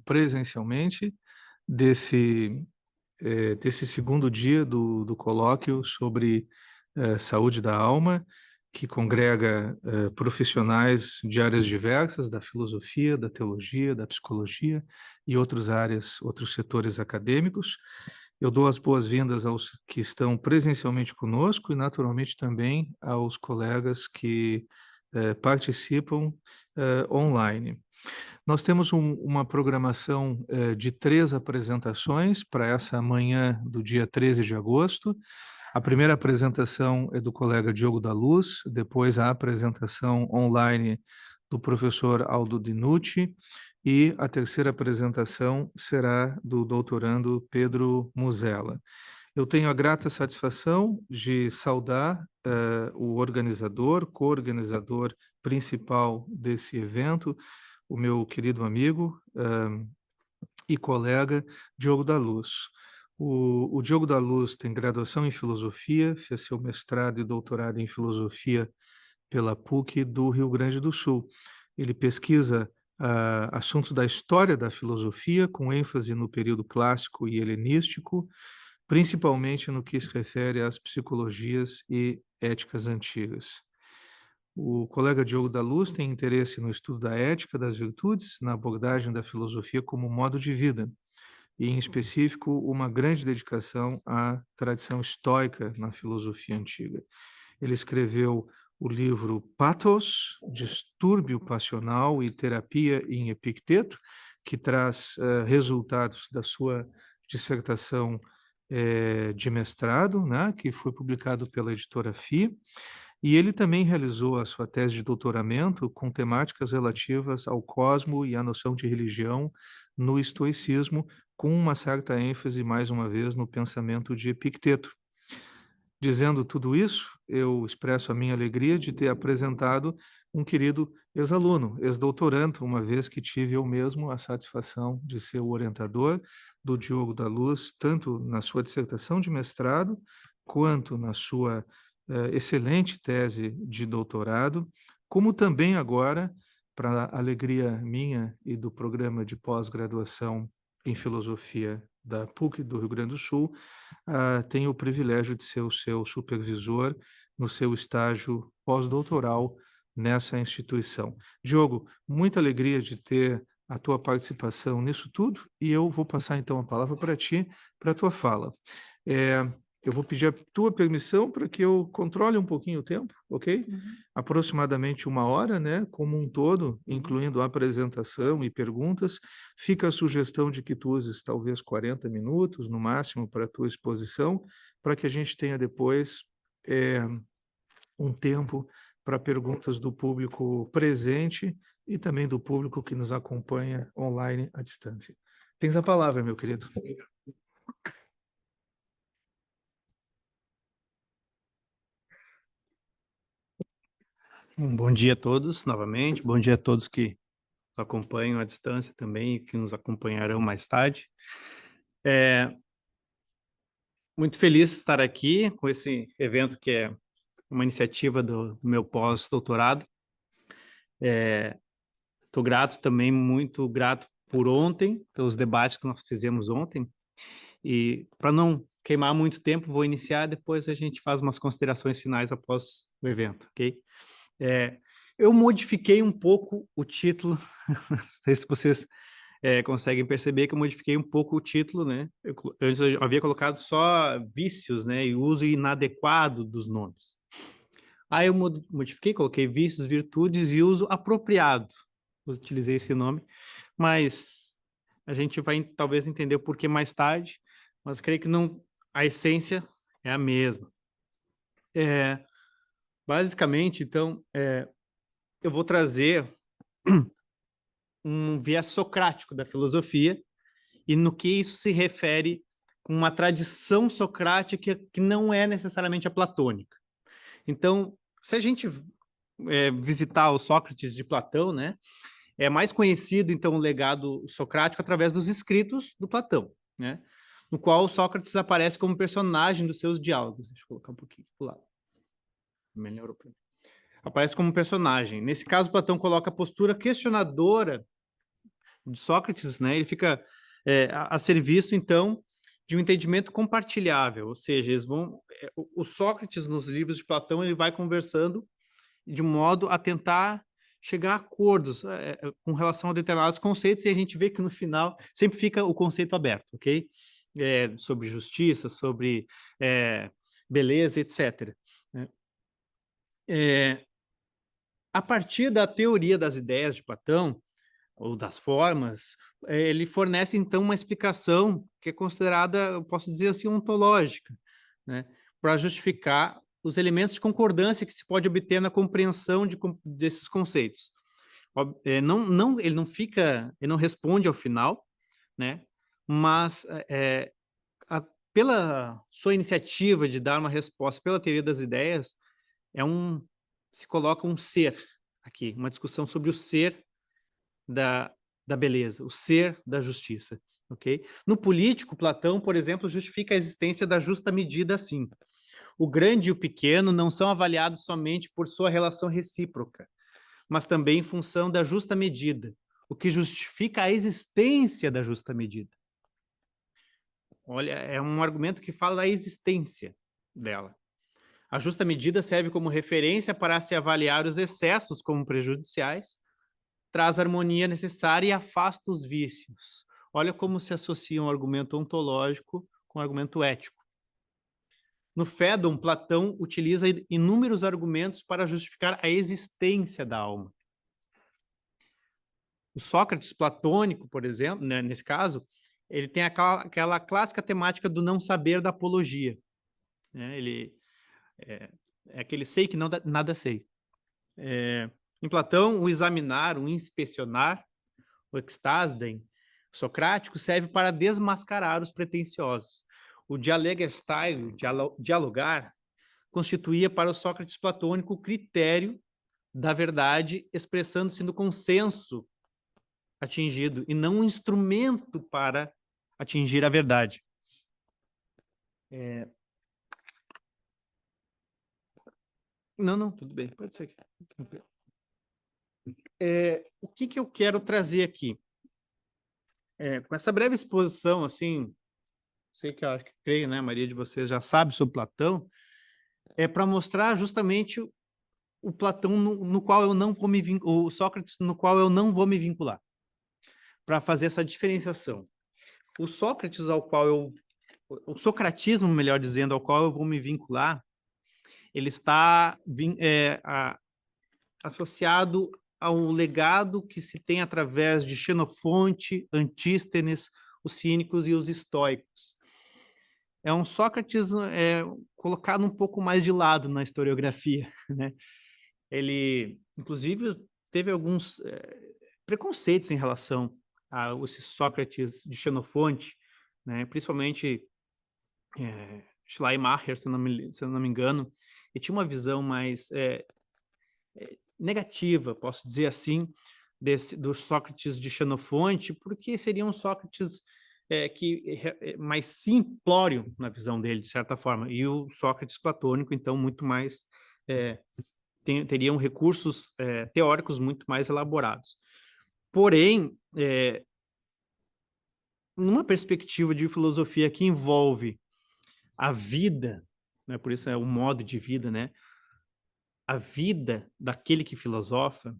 presencialmente desse segundo dia do colóquio sobre saúde da alma, que congrega profissionais de áreas diversas, da filosofia, da teologia, da psicologia e outros setores acadêmicos. Eu dou as boas-vindas aos que estão presencialmente conosco e, naturalmente, também aos colegas que participam online. Nós temos uma programação de 3 apresentações para essa manhã do dia 13 de agosto. A primeira apresentação é do colega Diogo da Luz, depois a apresentação online do professor Aldo Dinucci, e a terceira apresentação será do doutorando Pedro Muzella. Eu tenho a grata satisfação de saudar o organizador, co-organizador principal desse evento, o meu querido amigo e colega Diogo da Luz. O Diogo da Luz tem graduação em filosofia, fez seu mestrado e doutorado em filosofia pela PUC do Rio Grande do Sul. Ele pesquisa assuntos da história da filosofia, com ênfase no período clássico e helenístico, principalmente no que se refere às psicologias e éticas antigas. O colega Diogo da Luz tem interesse no estudo da ética das virtudes, na abordagem da filosofia como modo de vida, e, em específico, uma grande dedicação à tradição estoica na filosofia antiga. Ele escreveu o livro Pathos, Distúrbio Passional e Terapia em Epicteto, que traz resultados da sua dissertação de mestrado, né, que foi publicado pela editora FI, e ele também realizou a sua tese de doutoramento com temáticas relativas ao cosmo e à noção de religião no estoicismo, com uma certa ênfase, mais uma vez, no pensamento de Epicteto. Dizendo tudo isso, eu expresso a minha alegria de ter apresentado um querido ex-aluno, ex-doutorando, uma vez que tive eu mesmo a satisfação de ser o orientador do Diogo da Luz, tanto na sua dissertação de mestrado, quanto na sua excelente tese de doutorado, como também agora, para a alegria minha e do programa de pós-graduação em filosofia da PUC do Rio Grande do Sul, tenho o privilégio de ser o seu supervisor no seu estágio pós-doutoral nessa instituição. Diogo, muita alegria de ter a tua participação nisso tudo, e eu vou passar então a palavra para ti, para a tua fala. Eu vou pedir a tua permissão para que eu controle um pouquinho o tempo, ok? Aproximadamente 1 hora, né? Como um todo, incluindo a apresentação e perguntas. Fica a sugestão de que tu uses talvez 40 minutos, no máximo, para a tua exposição, para que a gente tenha depois um tempo para perguntas do público presente e também do público que nos acompanha online à distância. Tens a palavra, meu querido. Bom dia a todos, novamente. Bom dia a todos que nos acompanham à distância também e que nos acompanharão mais tarde. Muito feliz de estar aqui com esse evento que é uma iniciativa do meu pós-doutorado. Estou grato também, muito grato por ontem, pelos debates que nós fizemos ontem. E para não queimar muito tempo, vou iniciar, depois a gente faz umas considerações finais após o evento, ok? Eu modifiquei um pouco o título, não sei se vocês conseguem perceber que eu modifiquei um pouco o título, né? Antes eu havia colocado só vícios, né? E uso inadequado dos nomes. Aí eu modifiquei, coloquei vícios, virtudes e uso apropriado. Utilizei esse nome, mas a gente vai talvez entender o porquê mais tarde, mas creio que não, a essência é a mesma. Basicamente, então, eu vou trazer um viés socrático da filosofia e no que isso se refere com uma tradição socrática que não é necessariamente a platônica. Então, se a gente visitar o Sócrates de Platão, né, é mais conhecido, então, o legado socrático através dos escritos do Platão, né, no qual o Sócrates aparece como personagem dos seus diálogos. Deixa eu colocar um pouquinho pro lado. Melhorou para mim. Aparece como personagem. Nesse caso, Platão coloca a postura questionadora de Sócrates, né, ele fica a serviço, então, de um entendimento compartilhável, ou seja, eles vão, o Sócrates, nos livros de Platão, ele vai conversando de modo a tentar chegar a acordos com relação a determinados conceitos, e a gente vê que no final sempre fica o conceito aberto, ok? Sobre justiça, sobre beleza, etc. né? A partir da teoria das ideias de Platão, ou das formas, ele fornece, então, uma explicação que é considerada, eu posso dizer assim, ontológica, né? Para justificar os elementos de concordância que se pode obter na compreensão desses conceitos. Ele não responde ao final, né? Mas pela sua iniciativa de dar uma resposta pela teoria das ideias, se coloca um ser aqui, uma discussão sobre o ser da, da beleza, o ser da justiça, ok? No político, Platão, por exemplo, justifica a existência da justa medida assim. O grande e o pequeno não são avaliados somente por sua relação recíproca, mas também em função da justa medida, o que justifica a existência da justa medida. Olha, é um argumento que fala da existência dela. A justa medida serve como referência para se avaliar os excessos como prejudiciais, traz a harmonia necessária e afasta os vícios. Olha como se associa um argumento ontológico com um argumento ético. No Fédon, Platão utiliza inúmeros argumentos para justificar a existência da alma. O Sócrates platônico, por exemplo, né, nesse caso, ele tem aquela clássica temática do não saber da apologia. Né? Ele é aquele sei que não, nada sei. Em Platão, o examinar, o inspecionar, o extasden socrático serve para desmascarar os pretensiosos. O dialegestai, dialogar, constituía para o Sócrates platônico o critério da verdade, expressando-se no consenso atingido, e não um instrumento para atingir a verdade. Não, tudo bem, pode ser. O que eu quero trazer aqui? Com essa breve exposição, assim, sei que eu acho que creio, né, a maioria de vocês já sabe sobre Platão, é para mostrar justamente o Platão no qual eu não vou o Sócrates no qual eu não vou me vincular, para fazer essa diferenciação. O Sócrates o socratismo, melhor dizendo, ao qual eu vou me vincular, ele está associado ao legado que se tem através de Xenofonte, Antístenes, os cínicos e os estoicos. É um Sócrates colocado um pouco mais de lado na historiografia, né? Ele, inclusive, teve alguns preconceitos em relação a esse Sócrates de Xenofonte, né? Principalmente Schleiermacher, se eu não me engano, ele tinha uma visão mais negativa, posso dizer assim, do Sócrates de Xenofonte, porque seria um Sócrates mais simplório na visão dele, de certa forma, e o Sócrates platônico, então, muito mais teriam recursos teóricos muito mais elaborados. Porém, numa perspectiva de filosofia que envolve a vida, né, por isso é o modo de vida, né, a vida daquele que filosofa,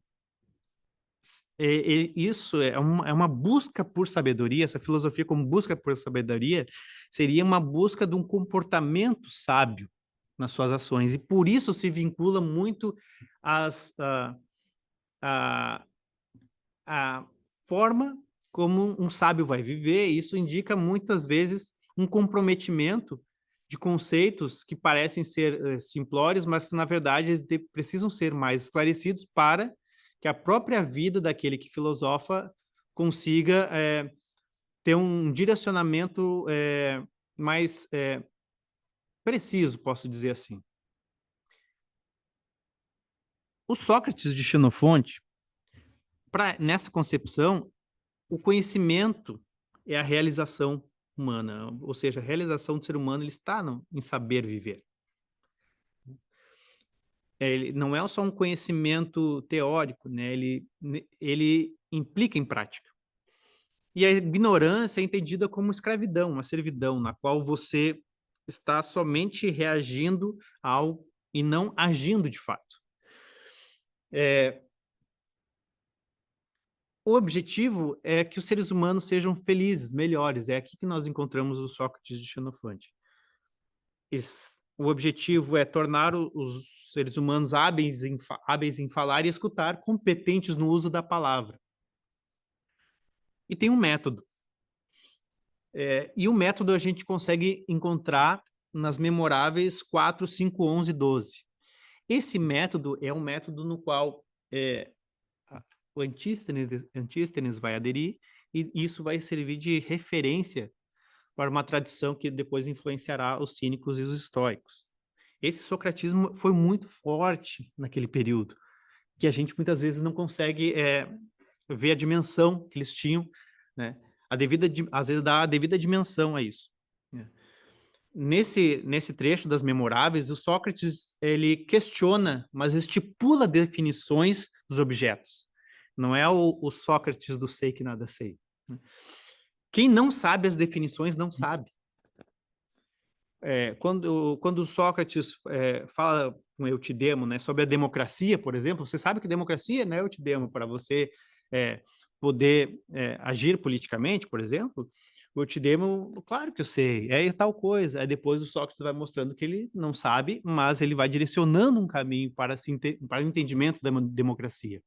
isso é uma busca por sabedoria, essa filosofia como busca por sabedoria seria uma busca de um comportamento sábio nas suas ações, e por isso se vincula muito a forma como um sábio vai viver, e isso indica muitas vezes um comprometimento de conceitos que parecem ser simplórios, mas que, na verdade, eles precisam ser mais esclarecidos para que a própria vida daquele que filosofa consiga ter um direcionamento mais preciso, posso dizer assim. O Sócrates de Xenofonte, nessa concepção, o conhecimento é a realização humana, ou seja, a realização do ser humano ele está em saber viver. Ele não é só um conhecimento teórico, né? Ele implica em prática. E a ignorância é entendida como escravidão, uma servidão, na qual você está somente reagindo ao e não agindo de fato. O objetivo é que os seres humanos sejam felizes, melhores. É aqui que nós encontramos o Sócrates de Xenofonte. O objetivo é tornar os seres humanos hábeis em falar e escutar, competentes no uso da palavra. E tem um método. E o método a gente consegue encontrar nas memoráveis 4, 5, 11 e 12. Esse método é um método no qual o Antístenes vai aderir, e isso vai servir de referência para uma tradição que depois influenciará os cínicos e os estoicos. Esse socratismo foi muito forte naquele período, que a gente muitas vezes não consegue ver a dimensão que eles tinham, né? Às vezes dá a devida dimensão a isso. Nesse trecho das memoráveis, o Sócrates ele questiona, mas estipula definições dos objetos. Não é o Sócrates do sei que nada sei. Quem não sabe as definições não sabe. Quando Sócrates fala com Eutidemo, né, sobre a democracia, por exemplo, você sabe que democracia, né, Eutidemo, para você poder agir politicamente, por exemplo, o Eutidemo, claro que eu sei, é tal coisa. Aí depois o Sócrates vai mostrando que ele não sabe, mas ele vai direcionando um caminho para o entendimento da democracia.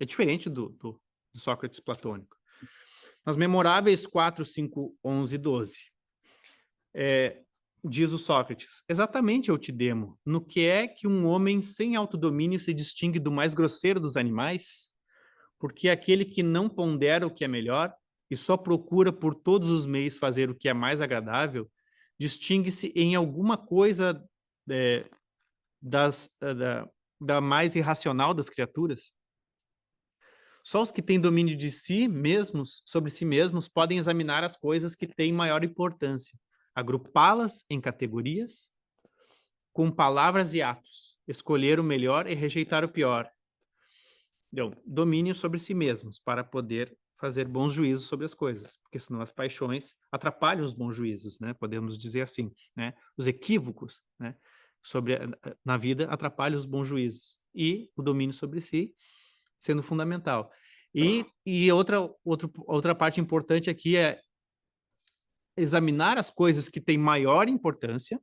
É diferente do Sócrates platônico. Nas memoráveis 4, 5, 11 e 12, diz o Sócrates, exatamente, Eutidemo, no que é que um homem sem autodomínio se distingue do mais grosseiro dos animais? Porque aquele que não pondera o que é melhor e só procura por todos os meios fazer o que é mais agradável, distingue-se em alguma coisa da mais irracional das criaturas? Só os que têm domínio de si mesmos, sobre si mesmos, podem examinar as coisas que têm maior importância, agrupá-las em categorias, com palavras e atos, escolher o melhor e rejeitar o pior. Então, domínio sobre si mesmos, para poder fazer bons juízos sobre as coisas, porque senão as paixões atrapalham os bons juízos, né? Podemos dizer assim, né? Os equívocos, né? Na vida atrapalham os bons juízos. E o domínio sobre si sendo fundamental. E outra parte importante aqui é examinar as coisas que têm maior importância,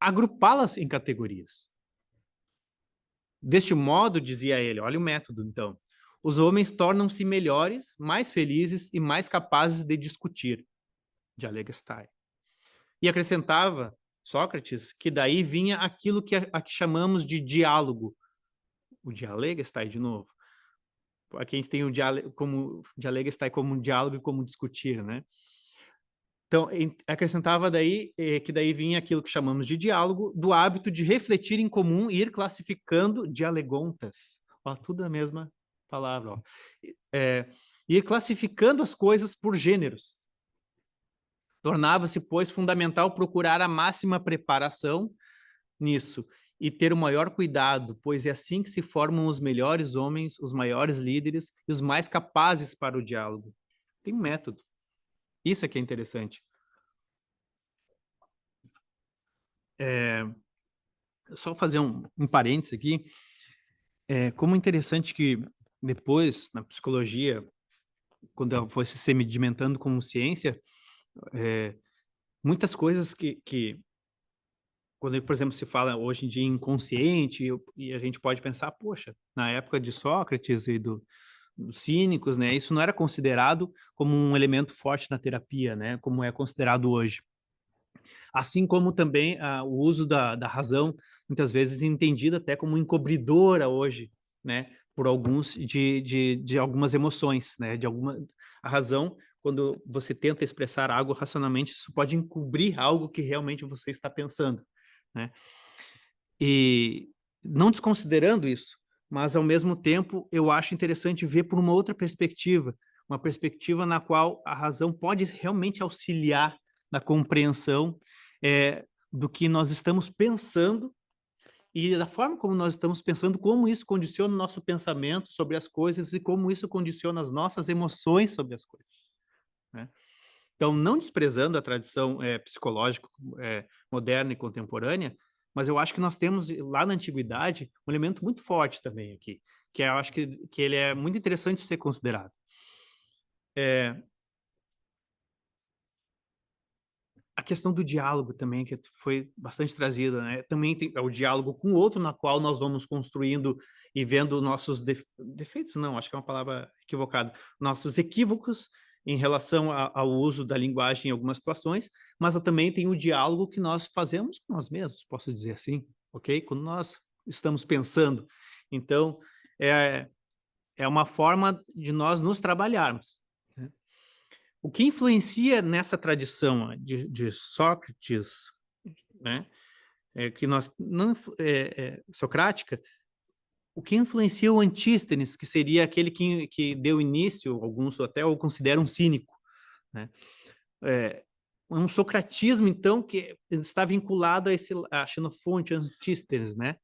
agrupá-las em categorias. Deste modo, dizia ele, olha o método, então, os homens tornam-se melhores, mais felizes e mais capazes de discutir, dialegestai. E acrescentava Sócrates que daí vinha aquilo que chamamos de diálogo, o dialegestai de novo. Aqui a gente tem o dialegestai como um diálogo e como discutir, né? Então, acrescentava daí que daí vinha aquilo que chamamos de diálogo, do hábito de refletir em comum e ir classificando dialegontas. Ó, tudo a mesma palavra. Ó. Ir classificando as coisas por gêneros. Tornava-se, pois, fundamental procurar a máxima preparação nisso e ter o maior cuidado, pois é assim que se formam os melhores homens, os maiores líderes e os mais capazes para o diálogo. Tem um método. Isso é que é interessante. Só fazer um parênteses aqui. Como interessante que depois, na psicologia, quando ela foi se sedimentando como ciência, muitas coisas que quando, por exemplo, se fala hoje em dia inconsciente, e a gente pode pensar, poxa, na época de Sócrates e dos cínicos, né, isso não era considerado como um elemento forte na terapia, né, como é considerado hoje. Assim como também o uso da razão, muitas vezes entendida até como encobridora hoje, né, por alguns de algumas emoções, né, a razão, quando você tenta expressar algo racionalmente, isso pode encobrir algo que realmente você está pensando, né? E não desconsiderando isso, mas ao mesmo tempo eu acho interessante ver por uma outra perspectiva, uma perspectiva na qual a razão pode realmente auxiliar na compreensão do que nós estamos pensando e da forma como nós estamos pensando, como isso condiciona o nosso pensamento sobre as coisas e como isso condiciona as nossas emoções sobre as coisas, né? Então, não desprezando a tradição psicológica moderna e contemporânea, mas eu acho que nós temos lá na antiguidade um elemento muito forte também aqui, que eu acho que ele é muito interessante ser considerado. A questão do diálogo também, que foi bastante trazida, né? Também tem o diálogo com o outro, na qual nós vamos construindo e vendo nossos defeitos, não, acho que é uma palavra equivocada, nossos equívocos em relação ao uso da linguagem em algumas situações, mas também tem o diálogo que nós fazemos com nós mesmos, posso dizer assim, ok? Quando nós estamos pensando. Então, é uma forma de nós nos trabalharmos. O que influencia nessa tradição de Sócrates, né, que nós não socrática, o que influencia o Antístenes, que seria aquele que deu início, alguns até o consideram um cínico, né? Um socratismo, então, que está vinculado a Xenofonte, Antístenes, né?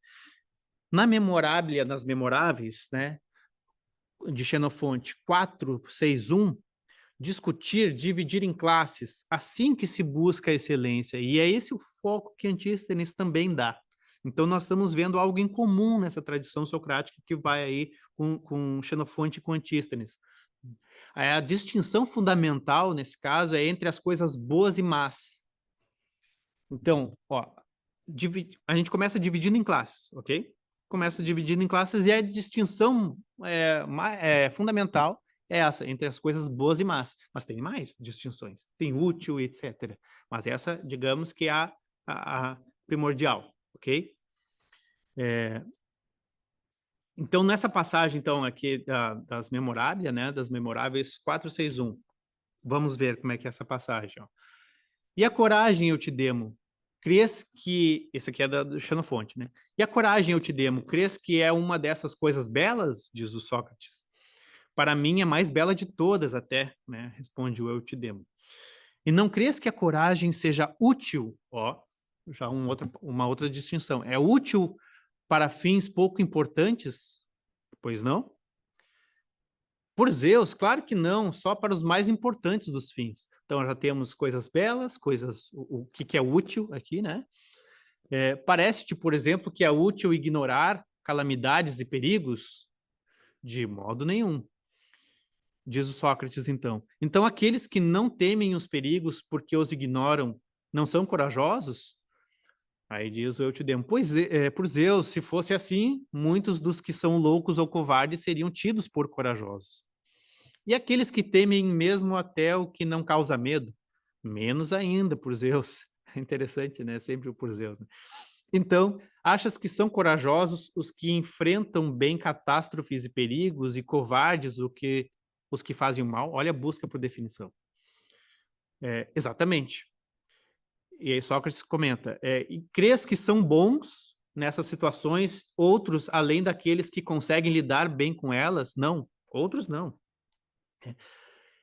Na Memoráblia, nas Memoráveis, né, de Xenofonte 4:6:1, discutir, dividir em classes, assim que se busca a excelência. E é esse o foco que Antístenes também dá. Então, nós estamos vendo algo em comum nessa tradição socrática que vai aí com Xenofonte e com Antístenes. A distinção fundamental, nesse caso, é entre as coisas boas e más. Então, ó, a gente começa dividindo em classes, ok? Começa dividindo em classes e a distinção fundamental é essa, entre as coisas boas e más. Mas tem mais distinções, tem útil, etc. Mas essa, digamos que é a primordial, ok? Então, nessa passagem, então, aqui das Memoráveis, né, das Memoráveis 4:6:1, vamos ver como é que é essa passagem, ó. E a coragem eu te demo, crês que... Esse aqui é do Xenofonte, né? E a coragem eu te demo, crês que é uma dessas coisas belas? Diz o Sócrates. Para mim é mais bela de todas até, né? Responde o Eutidemo. E não crês que a coragem seja útil? Ó, já uma outra distinção. É útil para fins pouco importantes? Pois não? Por Zeus, claro que não, só para os mais importantes dos fins. Então já temos coisas belas, o que é útil aqui, né? Parece-te, por exemplo, que é útil ignorar calamidades e perigos? De modo nenhum. Diz o Sócrates, então. Então, aqueles que não temem os perigos porque os ignoram, não são corajosos? Aí diz o Eutidemo, pois por Zeus, se fosse assim, muitos dos que são loucos ou covardes seriam tidos por corajosos. E aqueles que temem mesmo até o que não causa medo? Menos ainda, por Zeus. É interessante, né? Sempre o por Zeus. Né? Então, achas que são corajosos os que enfrentam bem catástrofes e perigos e covardes os que fazem o mal? Olha a busca por definição. Exatamente. E aí Sócrates comenta, e crês que são bons nessas situações outros, além daqueles que conseguem lidar bem com elas? Não, outros não.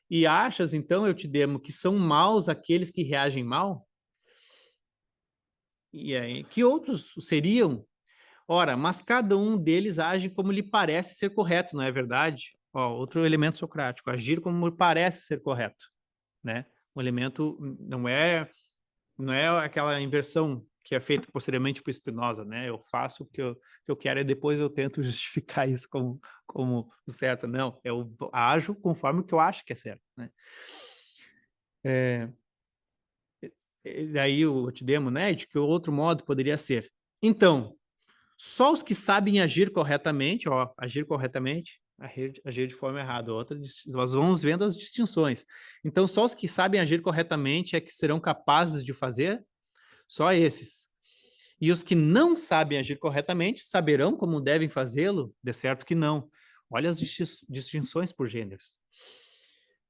E achas, então, Eutidemo, que são maus aqueles que reagem mal? E aí, que outros seriam? Ora, mas cada um deles age como lhe parece ser correto, não é verdade? Ó, outro elemento socrático, agir como parece ser correto, né? O elemento não é aquela inversão que é feita posteriormente por Spinoza, né? Eu faço o que eu quero e depois eu tento justificar isso como certo. Não, eu ajo conforme o que eu acho que é certo, né? Daí o Tidemo, né? De que outro modo poderia ser. Então, só os que sabem agir corretamente, ó, agir corretamente, agir de forma errada. Nós vamos vendo as distinções. Então, só os que sabem agir corretamente é que serão capazes de fazer? Só esses. E os que não sabem agir corretamente saberão como devem fazê-lo? De certo que não. Olha as distinções por gêneros.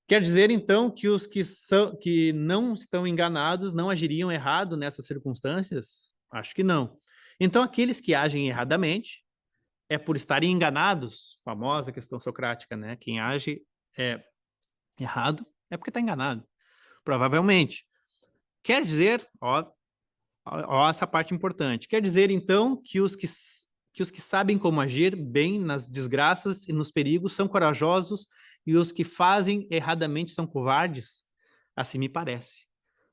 Quer dizer, então, que os que não estão enganados não agiriam errado nessas circunstâncias? Acho que não. Então, aqueles que agem erradamente é por estarem enganados, famosa questão socrática, né? Quem age errado é porque está enganado, provavelmente. Quer dizer, ó, Ó, essa parte importante. Quer dizer, então, que os que sabem como agir bem nas desgraças e nos perigos são corajosos e os que fazem erradamente são covardes? Assim me parece.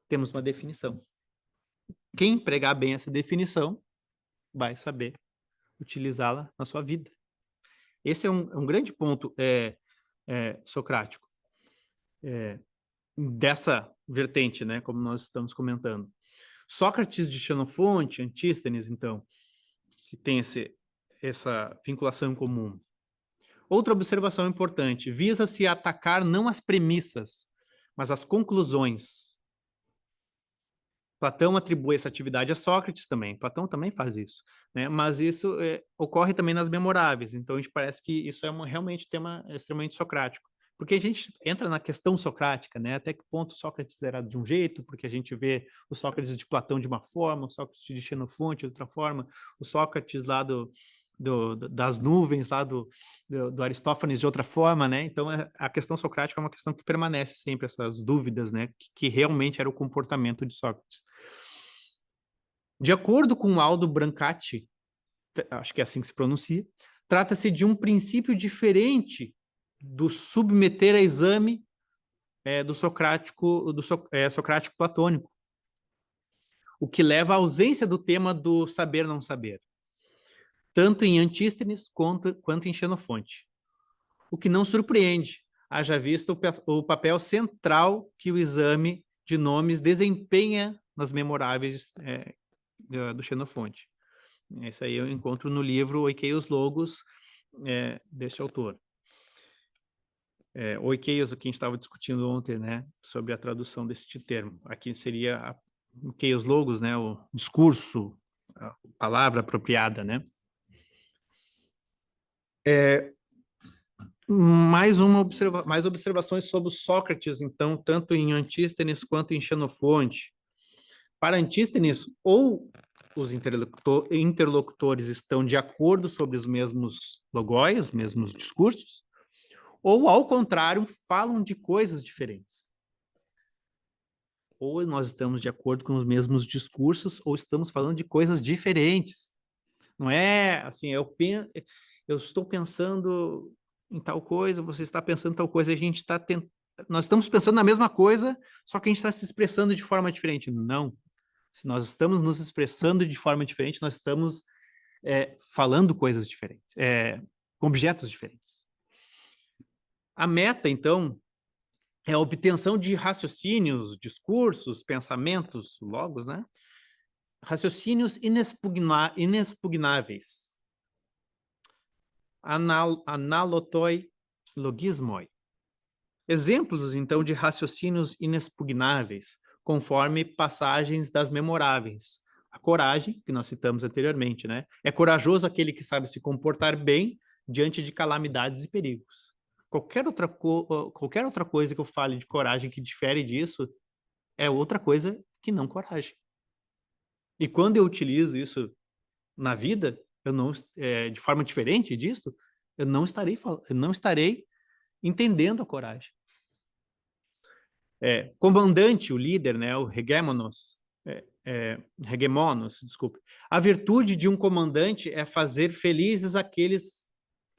Temos uma definição. Quem pregar bem essa definição vai saber utilizá-la na sua vida. Esse é um grande ponto socrático, dessa vertente, né, como nós estamos comentando. Sócrates de Xenofonte, Antístenes, então, que tem essa vinculação em comum. Outra observação importante: visa-se atacar não as premissas, mas as conclusões. Platão atribui essa atividade a Sócrates também. Platão também faz isso, né? Mas isso ocorre também nas memoráveis. Então, a gente parece que isso é realmente tema extremamente socrático. Porque a gente entra na questão socrática, né? Até que ponto Sócrates era de um jeito, porque a gente vê o Sócrates de Platão de uma forma, o Sócrates de Xenofonte de outra forma, o Sócrates lá das nuvens, lá do Aristófanes de outra forma, né? Então, a questão socrática é uma questão que permanece sempre, essas dúvidas, né? Que realmente era o comportamento de Sócrates. De acordo com Aldo Brancati, acho que é assim que se pronuncia, trata-se de um princípio diferente do submeter a exame do socrático platônico, o que leva à ausência do tema do saber não saber, tanto em Antístenes quanto em Xenofonte. O que não surpreende, haja visto o papel central que o exame de nomes desempenha nas memoráveis do Xenofonte. Isso aí eu encontro no livro Oikeios Logos, deste autor. Oikeios, o que a gente estava discutindo ontem, né, sobre a tradução deste termo. Aqui seria Oikeios Logos, né, o discurso, a palavra apropriada, né. Mais observações sobre Sócrates, então, tanto em Antístenes quanto em Xenofonte. Para Antístenes, ou os interlocutores estão de acordo sobre os mesmos logoi, os mesmos discursos, ou, ao contrário, falam de coisas diferentes. Ou nós estamos de acordo com os mesmos discursos, ou estamos falando de coisas diferentes. Não é assim, eu estou pensando em tal coisa, você está pensando em tal coisa, nós estamos pensando na mesma coisa, só que a gente está se expressando de forma diferente. Não. Se nós estamos nos expressando de forma diferente, nós estamos falando coisas diferentes, objetos diferentes. A meta, então, é a obtenção de raciocínios, discursos, pensamentos, logos, né? Raciocínios inexpugnáveis. Analotoi logismoi. Exemplos, então, de raciocínios inexpugnáveis, conforme passagens das memoráveis. A coragem, que nós citamos anteriormente, né? É corajoso aquele que sabe se comportar bem diante de calamidades e perigos. Qualquer outra coisa que eu fale de coragem que difere disso é outra coisa que não coragem. E quando eu utilizo isso na vida, eu não, de forma diferente disso, eu não estarei entendendo a coragem. Comandante, o líder, né, o hegemonos, desculpe. A virtude de um comandante é fazer felizes aqueles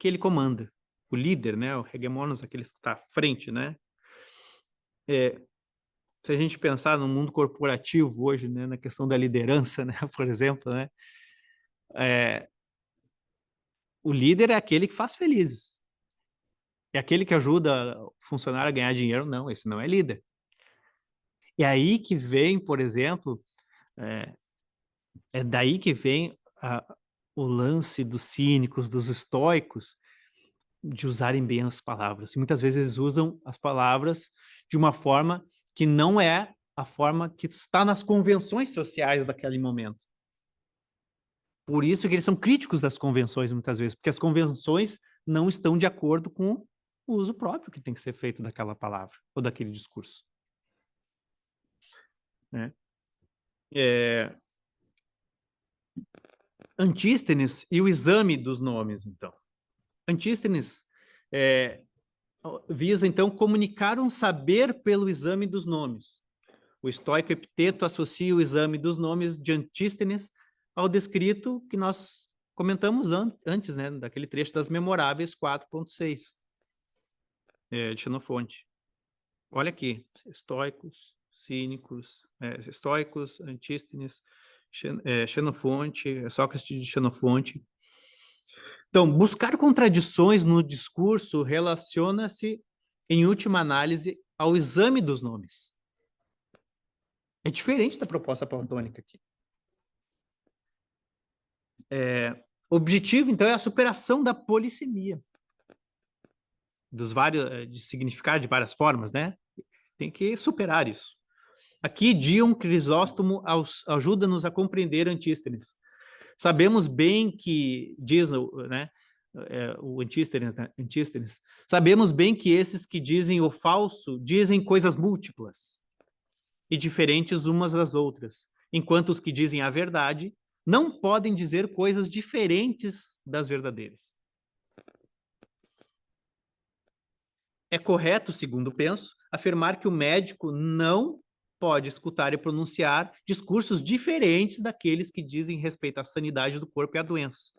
que ele comanda. O líder, né, o hegemonos, aqueles que está à frente, né? Se a gente pensar no mundo corporativo hoje, né, na questão da liderança, né, por exemplo, né, o líder é aquele que faz felizes. É aquele que ajuda o funcionário a ganhar dinheiro? Não, esse não é líder. E aí que vem, por exemplo, daí que vem o lance dos cínicos, dos estoicos, de usarem bem as palavras. E muitas vezes eles usam as palavras de uma forma que não é a forma que está nas convenções sociais daquele momento. Por isso que eles são críticos das convenções, muitas vezes, porque as convenções não estão de acordo com o uso próprio que tem que ser feito daquela palavra ou daquele discurso. Né? Antístenes e o exame dos nomes, então. Antístenes visa, então, comunicar um saber pelo exame dos nomes. O estoico Epiteto associa o exame dos nomes de Antístenes ao descrito que nós comentamos antes, né, daquele trecho das Memoráveis 4.6, de Xenofonte. Olha aqui, estoicos, cínicos, estoicos, Antístenes, Xenofonte, Sócrates de Xenofonte. Então, buscar contradições no discurso relaciona-se, em última análise, ao exame dos nomes. É diferente da proposta platônica aqui. O objetivo, então, é a superação da polissemia, dos vários, de significar de várias formas, né? Tem que superar isso. Aqui, Dion Crisóstomo ajuda-nos a compreender Antístenes. Sabemos bem que, diz, né, o Antístenes, sabemos bem que esses que dizem o falso dizem coisas múltiplas e diferentes umas das outras, enquanto os que dizem a verdade não podem dizer coisas diferentes das verdadeiras. É correto, segundo penso, afirmar que o médico não pode escutar e pronunciar discursos diferentes daqueles que dizem respeito à sanidade do corpo e à doença.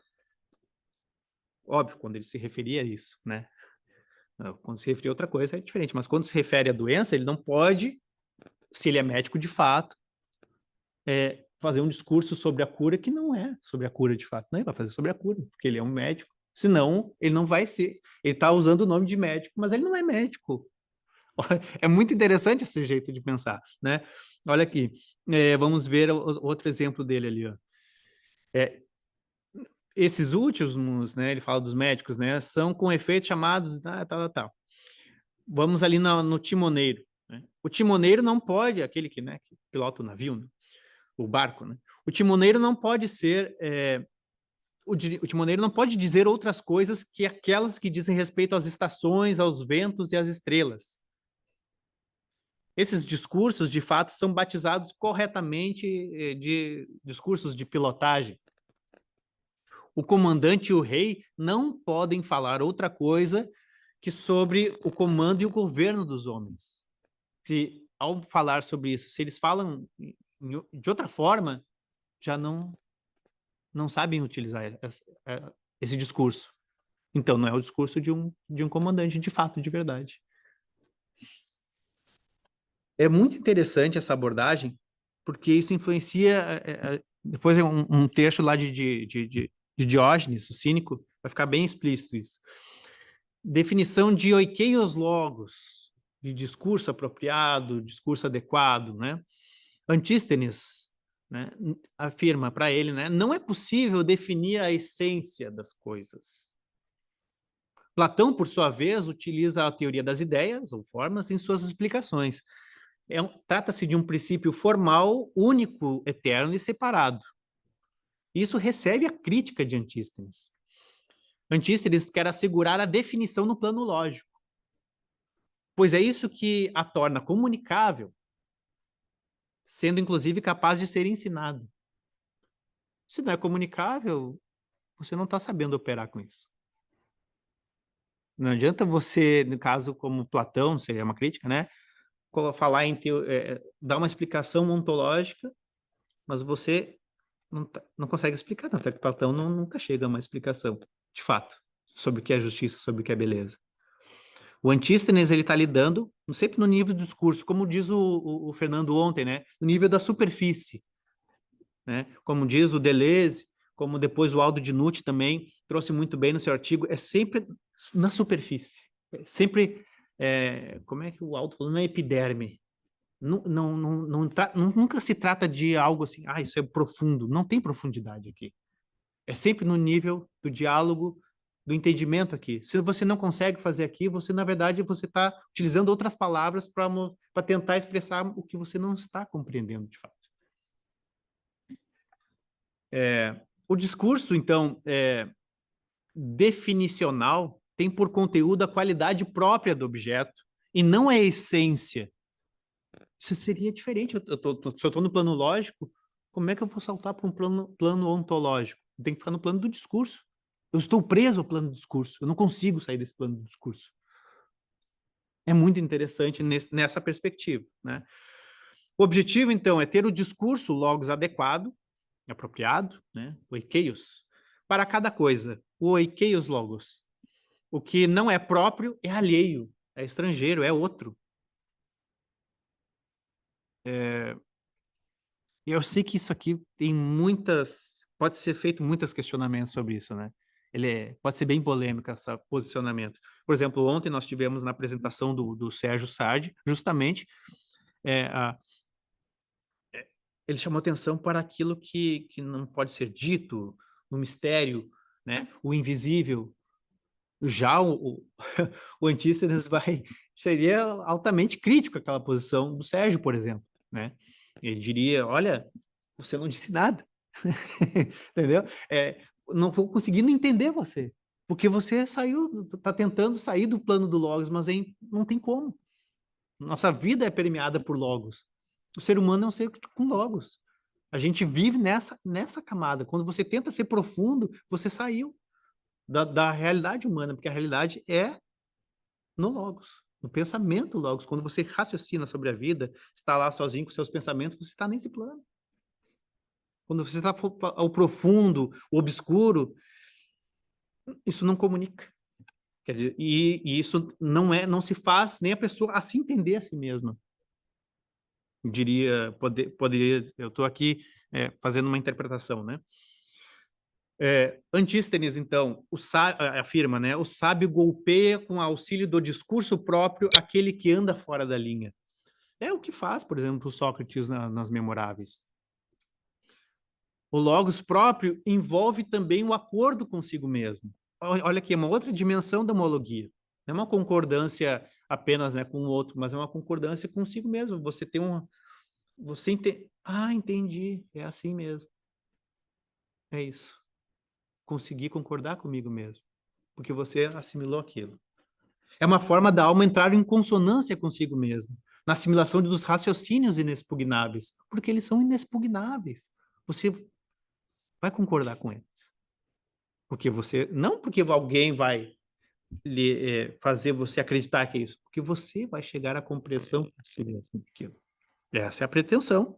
Óbvio, quando ele se referia a isso, né? Quando se referia a outra coisa é diferente, mas quando se refere à doença, ele não pode, se ele é médico de fato, fazer um discurso sobre a cura que não é sobre a cura de fato. Não, ele vai fazer sobre a cura, porque ele é um médico. Senão, ele não vai ser. Ele está usando o nome de médico, mas ele não é médico. É muito interessante esse jeito de pensar, né? Olha aqui, vamos ver outro exemplo dele ali, ó. Esses últimos, né, ele fala dos médicos, né, são com efeitos chamados, tal. Vamos ali no timoneiro, né? O timoneiro não pode, aquele que, né, que pilota o navio, né, o barco, né? O timoneiro não pode ser, o timoneiro não pode dizer outras coisas que aquelas que dizem respeito às estações, aos ventos e às estrelas. Esses discursos, de fato, são batizados corretamente de discursos de pilotagem. O comandante e o rei não podem falar outra coisa que sobre o comando e o governo dos homens. Se, ao falar sobre isso, se eles falam de outra forma, já não sabem utilizar esse discurso. Então, não é o discurso de um comandante de fato, de verdade. É muito interessante essa abordagem, porque isso influencia. Depois é um trecho lá de Diógenes, o cínico, vai ficar bem explícito isso. Definição de oikeios logos, de discurso apropriado, discurso adequado, né? Antístenes, né, afirma para ele, né, não é possível definir a essência das coisas. Platão, por sua vez, utiliza a teoria das ideias ou formas em suas explicações. Trata-se de um princípio formal, único, eterno e separado. Isso recebe a crítica de Antístenes. Antístenes quer assegurar a definição no plano lógico, pois é isso que a torna comunicável, sendo inclusive capaz de ser ensinado. Se não é comunicável, você não está sabendo operar com isso. Não adianta você, no caso como Platão, seria uma crítica, né? Falar dar uma explicação ontológica, mas você não consegue explicar, até que Platão nunca chega a uma explicação, de fato, sobre o que é justiça, sobre o que é beleza. O Antístenes, ele está lidando sempre no nível do discurso, como diz o Fernando ontem, né? No nível da superfície, né? Como diz o Deleuze, como depois o Aldo Dinucci também trouxe muito bem no seu artigo, é sempre na superfície. É sempre, como é que o Aldo falou? Não é epiderme. Nunca se trata de algo assim, isso é profundo. Não tem profundidade aqui. É sempre no nível do diálogo, do entendimento aqui. Se você não consegue fazer aqui, você, na verdade, você está utilizando outras palavras para tentar expressar o que você não está compreendendo, de fato. O discurso, então, definicional tem por conteúdo a qualidade própria do objeto e não a essência. Isso seria diferente. Se eu estou no plano lógico, como é que eu vou saltar para um plano ontológico? Tem que ficar no plano do discurso. Eu estou preso ao plano do discurso. Eu não consigo sair desse plano do discurso. É muito interessante nessa perspectiva, né? O objetivo, então, é ter o discurso logos adequado, apropriado, né? O oikeios, para cada coisa. O oikeios logos. O que não é próprio é alheio, é estrangeiro, é outro. Eu sei que isso aqui tem pode ser feito muitos questionamentos sobre isso, né? Pode ser bem polêmico esse posicionamento. Por exemplo, ontem nós tivemos na apresentação do Sérgio Sardi, justamente, é, a, ele chamou atenção para aquilo que não pode ser dito, o mistério, né? O invisível. Já o Antístenes seria altamente crítico àquela posição do Sérgio, por exemplo, né? Ele diria, olha, você não disse nada, entendeu? Não estou conseguindo entender você, porque você está tentando sair do plano do Logos, mas não tem como. Nossa vida é permeada por Logos. O ser humano é um ser com Logos. A gente vive nessa camada. Quando você tenta ser profundo, você saiu da realidade humana, porque a realidade é no Logos, no pensamento Logos. Quando você raciocina sobre a vida, está lá sozinho com seus pensamentos, você está nesse plano. Quando você está ao profundo, o obscuro, isso não comunica. Quer dizer, e isso não se faz nem a pessoa a se entender a si mesma. Poderia, eu estou aqui fazendo uma interpretação, né? Antístenes, então, afirma, né? O sábio golpeia com auxílio do discurso próprio aquele que anda fora da linha. É o que faz, por exemplo, Sócrates nas Memoráveis. O logos próprio envolve também o acordo consigo mesmo. Olha aqui, é uma outra dimensão da homologia. Não é uma concordância apenas, né, com o outro, mas é uma concordância consigo mesmo. Você tem você entende. Ah, entendi. É assim mesmo. É isso. Conseguir concordar comigo mesmo, porque você assimilou aquilo. É uma forma da alma entrar em consonância consigo mesmo, na assimilação dos raciocínios inexpugnáveis, porque eles são inexpugnáveis. Você vai concordar com eles. Não porque alguém vai fazer você acreditar que é isso, porque você vai chegar à compreensão de si mesmo daquilo. Essa é a pretensão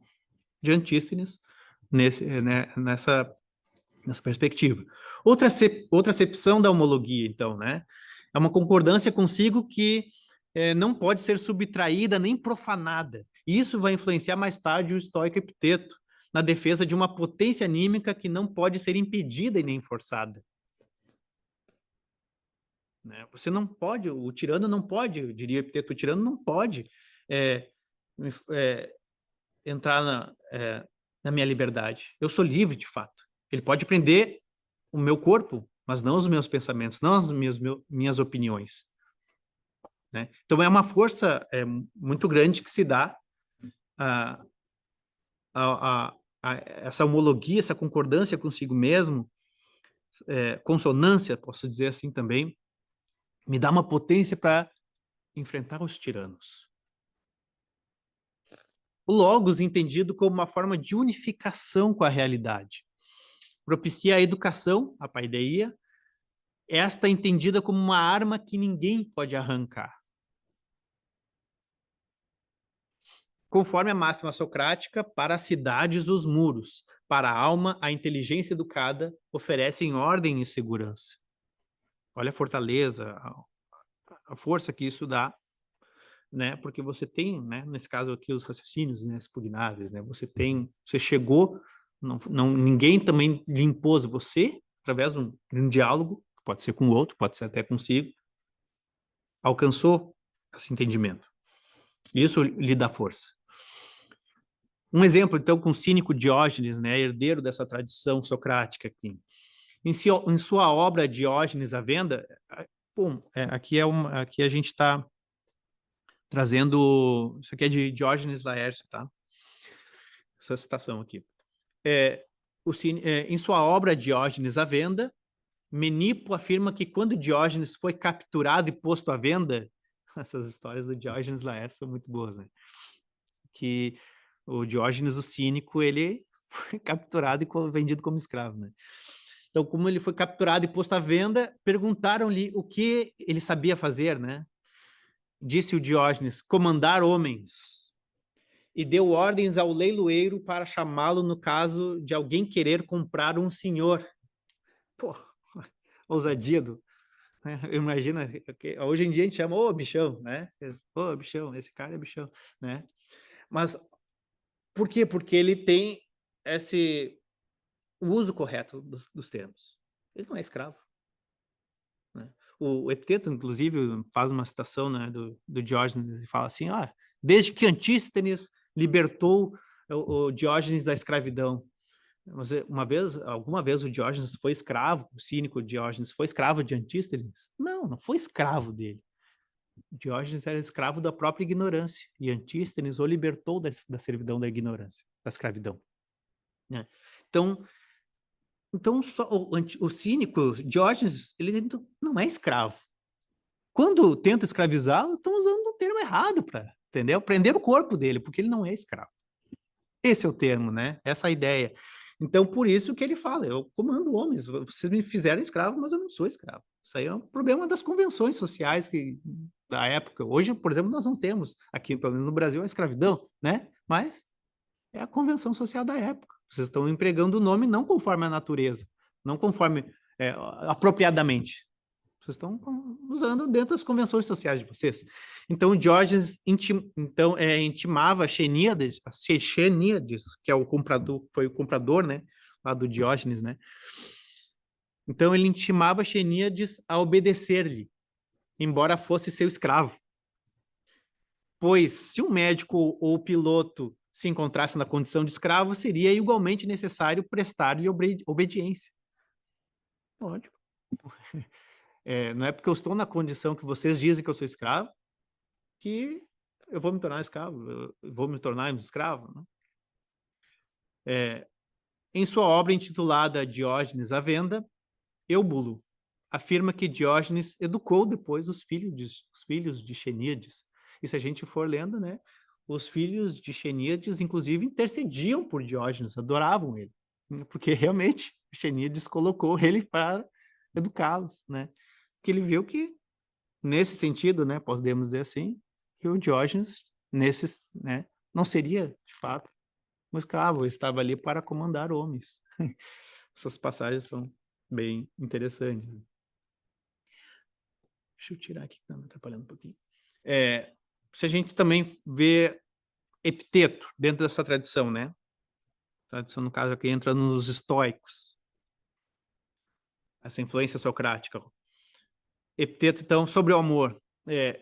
de Antístenes nessa perspectiva. Outra acepção da homologia, então, né? É uma concordância consigo que não pode ser subtraída nem profanada. E isso vai influenciar mais tarde o estoico Epiteto, na defesa de uma potência anímica que não pode ser impedida e nem forçada. Né? Você não pode, o tirano não pode, eu diria Epiteto, o tirano não pode entrar na minha liberdade. Eu sou livre, de fato. Ele pode prender o meu corpo, mas não os meus pensamentos, não as minhas opiniões. Né? Então, é uma força muito grande que se dá a essa homologia, essa concordância consigo mesmo, consonância, posso dizer assim também, me dá uma potência para enfrentar os tiranos. O Logos, entendido como uma forma de unificação com a realidade, propicia a educação, a paideia, esta entendida como uma arma que ninguém pode arrancar. Conforme a máxima socrática, para as cidades os muros, para a alma a inteligência educada oferecem ordem e segurança. Olha a fortaleza, a força que isso dá, né? Porque você tem, né, nesse caso aqui, os raciocínios inexpugnáveis, né? Você chegou, ninguém também lhe impôs você, através de um diálogo, pode ser com o outro, pode ser até consigo, alcançou esse entendimento. Isso lhe dá força. Um exemplo, então, com o cínico Diógenes, né, herdeiro dessa tradição socrática aqui. Em sua obra Diógenes à Venda, aqui a gente está trazendo, isso aqui é de Diógenes Laércio, tá? Essa citação aqui. Em sua obra Diógenes à Venda, Menipo afirma que quando Diógenes foi capturado e posto à venda, essas histórias do Diógenes Laércio são muito boas, né? Que o Diógenes, o cínico, ele foi capturado e vendido como escravo, né? Então, como ele foi capturado e posto à venda, perguntaram-lhe o que ele sabia fazer, né? Disse o Diógenes, comandar homens. e deu ordens ao leiloeiro para chamá-lo no caso de alguém querer comprar um senhor. Pô, ousadia do... Né? Imagina, hoje em dia a gente chama, ô, bichão, né? Ô, bichão, esse cara é bichão, né? Mas por quê? Porque ele tem o uso correto dos termos. Ele não é escravo. Né? O Epiteto, inclusive, faz uma citação, né, do Diógenes e fala assim, desde que Antístenes libertou o Diógenes da escravidão. Mas alguma vez o Diógenes foi escravo, o cínico Diógenes foi escravo de Antístenes? Não foi escravo dele. Diógenes era escravo da própria ignorância e Antístenes o libertou da servidão da ignorância, da escravidão. Né? Então o cínico Diógenes, ele não é escravo. Quando tenta escravizá-lo, estão usando um termo errado para, entendeu? Prender o corpo dele, porque ele não é escravo. Esse é o termo, né? Essa é a ideia. Então, por isso que ele fala, eu comando homens, vocês me fizeram escravo, mas eu não sou escravo. Isso aí é um problema das convenções sociais da época. Hoje, por exemplo, nós não temos, aqui, pelo menos no Brasil, a escravidão, né? Mas é a convenção social da época. Vocês estão empregando o nome não conforme a natureza, não conforme apropriadamente. Vocês estão usando dentro das convenções sociais de vocês. Então, Diógenes intimava Xeníades, que é o comprador, foi o comprador, né, lá do Diógenes, né? Então, ele intimava Xeníades a obedecer-lhe, embora fosse seu escravo. Pois, se um médico ou piloto se encontrasse na condição de escravo, seria igualmente necessário prestar-lhe obediência. Lógico. Não é porque eu estou na condição que vocês dizem que eu sou escravo que eu vou me tornar escravo, eu vou me tornar um escravo. Né? Em sua obra intitulada Diógenes à Venda, Eubulo afirma que Diógenes educou depois os filhos de Xeníades. E se a gente for lendo, né, os filhos de Xeníades, inclusive, intercediam por Diógenes, adoravam ele, porque realmente Xeníades colocou ele para educá-los, né? Que ele viu que, nesse sentido, né, podemos dizer assim, que o Diógenes, né, não seria, de fato, um escravo, estava ali para comandar homens. Essas passagens são bem interessantes. Deixa eu tirar aqui, que está me atrapalhando um pouquinho. Se a gente também vê Epiteto dentro dessa tradição, né? Tradição, no caso, aqui entra nos estoicos. Essa influência socrática. Epiteto, então, sobre o amor.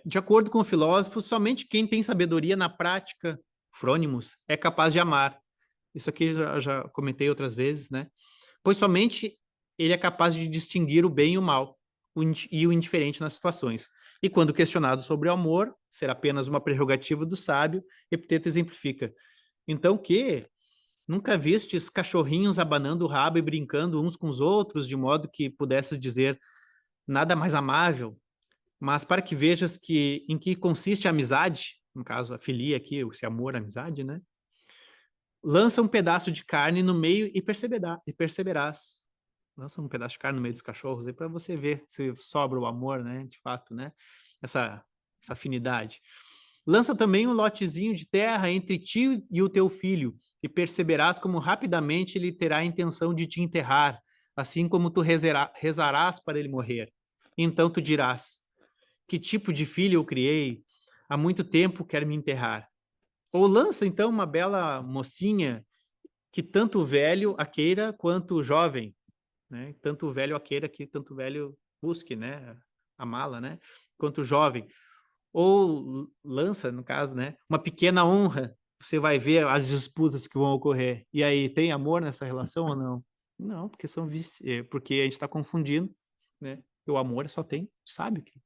De acordo com o filósofo, somente quem tem sabedoria na prática, frônimos, é capaz de amar. Isso aqui já comentei outras vezes, né? Pois somente ele é capaz de distinguir o bem e o mal, e o indiferente nas situações. E quando questionado sobre o amor, ser apenas uma prerrogativa do sábio, Epiteto exemplifica. Então, nunca vistes cachorrinhos abanando o rabo e brincando uns com os outros, de modo que pudesses dizer nada mais amável, mas para que vejas em que consiste a amizade, no caso, a filia aqui, esse amor, a amizade, né? Lança um pedaço de carne no meio e perceberás. Lança um pedaço de carne no meio dos cachorros aí para você ver se sobra o amor, né? De fato, né? Essa afinidade. Lança também um lotezinho de terra entre ti e o teu filho e perceberás como rapidamente ele terá a intenção de te enterrar, assim como tu rezarás para ele morrer. Então tu dirás, que tipo de filho eu criei? Há muito tempo quer me enterrar. Ou lança, então, uma bela mocinha que tanto o velho a queira quanto o jovem, né? Tanto o velho a queira que tanto o velho busque, né? Amá-la, né? Quanto o jovem. Ou lança, no caso, né? Uma pequena honra. Você vai ver as disputas que vão ocorrer. E aí, tem amor nessa relação ou não? Não, porque porque a gente está confundindo, né? O amor só tem sábio que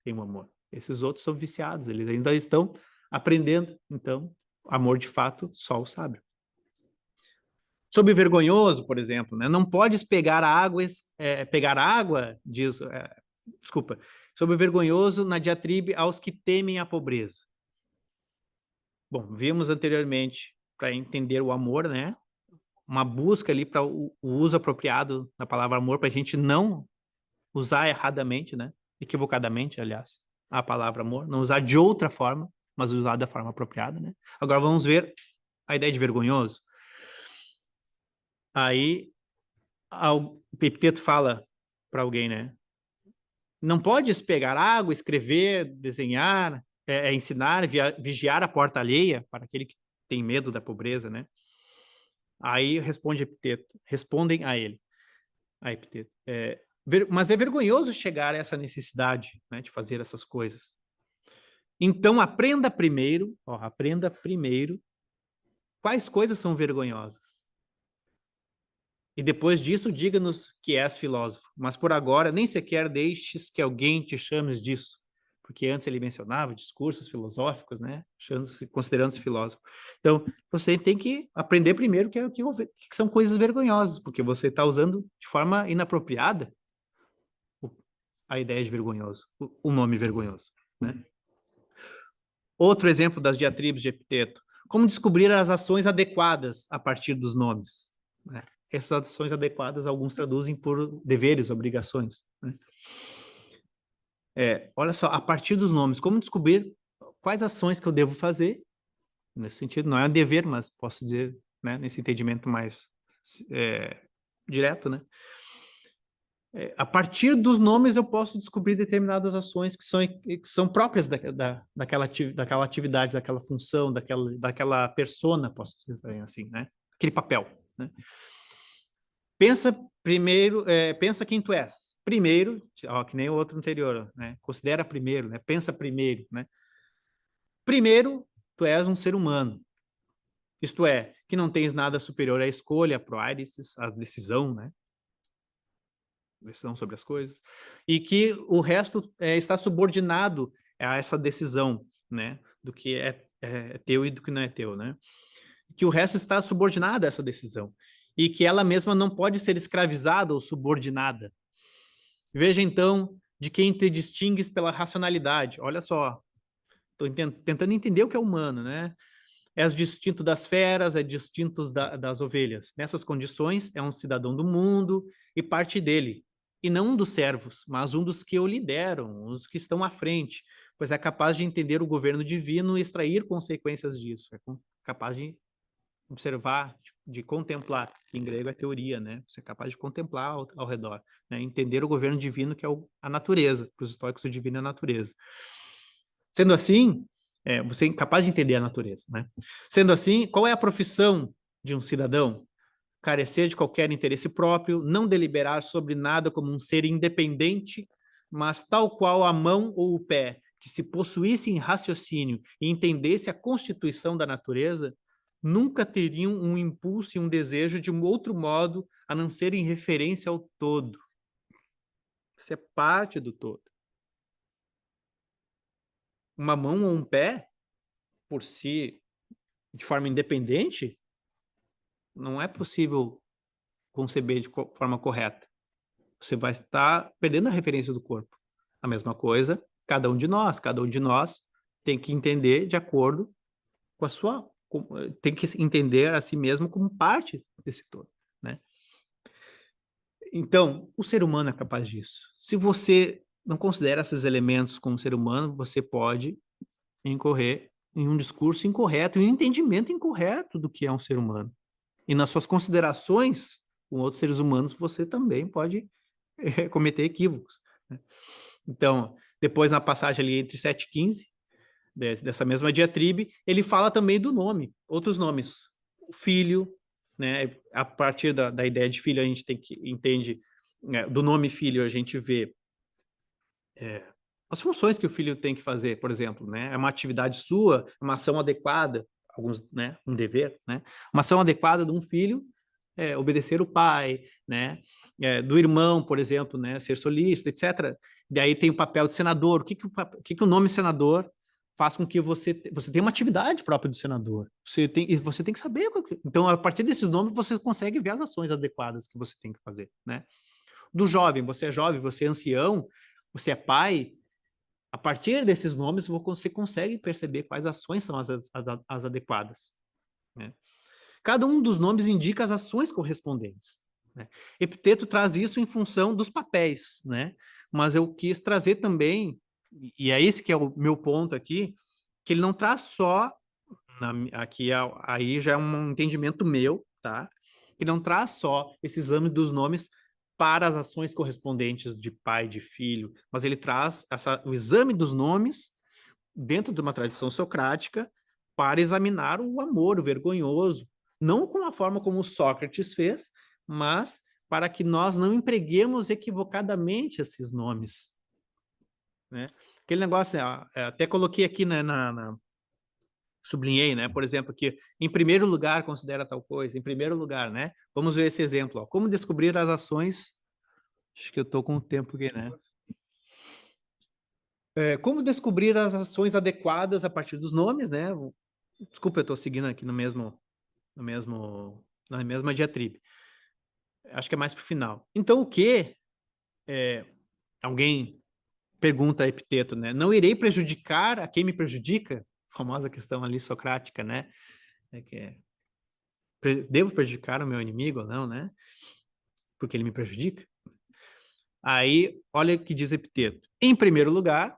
tem um amor. Esses outros são viciados, eles ainda estão aprendendo. Então, amor de fato, só o sábio. Sobre vergonhoso, por exemplo, né? Não podes pegar água, diz, desculpa, sobre vergonhoso na diatribe aos que temem a pobreza. Bom, vimos anteriormente, para entender o amor, né? Uma busca ali para o uso apropriado da palavra amor, para a gente não usar erradamente, né? Equivocadamente, aliás, a palavra amor, não usar de outra forma, mas usado da forma apropriada, né? Agora vamos ver a ideia de vergonhoso. Aí o Epiteto fala para alguém, né? Não podes pegar água, escrever, desenhar, ensinar, vigiar a porta alheia para aquele que tem medo da pobreza, né? Aí responde Epiteto, respondem a ele, a Epiteto. Mas é vergonhoso chegar a essa necessidade, né, de fazer essas coisas. Então aprenda primeiro quais coisas são vergonhosas. E depois disso, diga-nos que és filósofo. Mas por agora, nem sequer deixes que alguém te chame disso. Porque antes ele mencionava discursos filosóficos, né? Considerando-se filósofo. Então, você tem que aprender primeiro que são coisas vergonhosas, porque você está usando de forma inapropriada a ideia de vergonhoso, o nome vergonhoso, né? Outro exemplo das diatribes de Epiteto. Como descobrir as ações adequadas a partir dos nomes, né? Essas ações adequadas, alguns traduzem por deveres, obrigações, né? Olha só, a partir dos nomes, como descobrir quais ações que eu devo fazer, nesse sentido, não é um dever, mas posso dizer, né, nesse entendimento mais direto, né? A partir dos nomes eu posso descobrir determinadas ações que são próprias daquela atividade, daquela função, daquela persona, posso dizer assim, né? Aquele papel, né? Pensa primeiro, pensa quem tu és. Primeiro, ó, que nem o outro anterior, né? Considera primeiro, né? Pensa primeiro, né? Primeiro, tu és um ser humano. Isto é, que não tens nada superior à escolha, à proairesis, à decisão, né? Decisão sobre as coisas. E que o resto está subordinado a essa decisão, né? Do que é teu e do que não é teu, né? Que o resto está subordinado a essa decisão. E que ela mesma não pode ser escravizada ou subordinada. Veja, então, de quem te distingues pela racionalidade. Olha só, estou tentando entender o que é humano, né? És distinto das feras, é distinto das ovelhas. Nessas condições, é um cidadão do mundo e parte dele. E não um dos servos, mas um dos que o lideram, os que estão à frente, pois é capaz de entender o governo divino e extrair consequências disso. É capaz de observar, de contemplar, que em grego é teoria, né? Você é capaz de contemplar ao redor, né? Entender o governo divino, que é a natureza. Para os estoicos, o divino é a natureza. Sendo assim, você é capaz de entender a natureza, né? Sendo assim, qual é a profissão de um cidadão? Carecer de qualquer interesse próprio, não deliberar sobre nada como um ser independente, mas tal qual a mão ou o pé, que se possuísse em raciocínio e entendesse a constituição da natureza, nunca teriam um impulso e um desejo de um outro modo a não ser em referência ao todo. Isso é parte do todo. Uma mão ou um pé, por si, de forma independente, não é possível conceber de forma correta. Você vai estar perdendo a referência do corpo. A mesma coisa, cada um de nós tem que entender de acordo com a sua, tem que entender a si mesmo como parte desse todo, né? Então, o ser humano é capaz disso. Se você não considera esses elementos como ser humano, você pode incorrer em um discurso incorreto, em um entendimento incorreto do que é um ser humano. E nas suas considerações com outros seres humanos, você também pode cometer equívocos, né? Então, depois na passagem ali entre 7 e 15, dessa mesma diatribe, ele fala também do nome, outros nomes. O filho, né? A partir da ideia de filho, a gente entende, né, do nome filho, a gente vê as funções que o filho tem que fazer, por exemplo, né? É uma atividade sua, uma ação adequada, alguns, né? Um dever, né? Uma ação adequada de um filho obedecer o pai, né? Do irmão, por exemplo, né? Ser solícito, etc. Daí tem o papel de senador. O que o nome senador faz com que você tenha uma atividade própria do senador? Você tem que saber. Então, a partir desses nomes, você consegue ver as ações adequadas que você tem que fazer, né? Do jovem, você é ancião, você é pai. A partir desses nomes, você consegue perceber quais ações são as adequadas, né? Cada um dos nomes indica as ações correspondentes, né? Epiteto traz isso em função dos papéis, né? Mas eu quis trazer também, e é esse que é o meu ponto aqui, que ele não traz só, aqui aí já é um entendimento meu, tá? Que não traz só esse exame dos nomes para as ações correspondentes de pai, de filho, mas ele traz o exame dos nomes dentro de uma tradição socrática para examinar o amor, o vergonhoso, não com a forma como Sócrates fez, mas para que nós não empreguemos equivocadamente esses nomes, né? Aquele negócio, até coloquei aqui, né, sublinhei, né? Por exemplo, aqui, em primeiro lugar, considera tal coisa, em primeiro lugar, né? Vamos ver esse exemplo, ó. Como descobrir as ações. Acho que eu estou com o tempo aqui, né? Como descobrir as ações adequadas a partir dos nomes, né? Desculpa, eu estou seguindo aqui na mesma diatribe. Acho que é mais para o final. Então, o que alguém pergunta a Epiteto, né? Não irei prejudicar a quem me prejudica? Famosa questão ali socrática, né? Devo prejudicar o meu inimigo ou não, né? Porque ele me prejudica? Aí, olha o que diz Epiteto. Em primeiro lugar,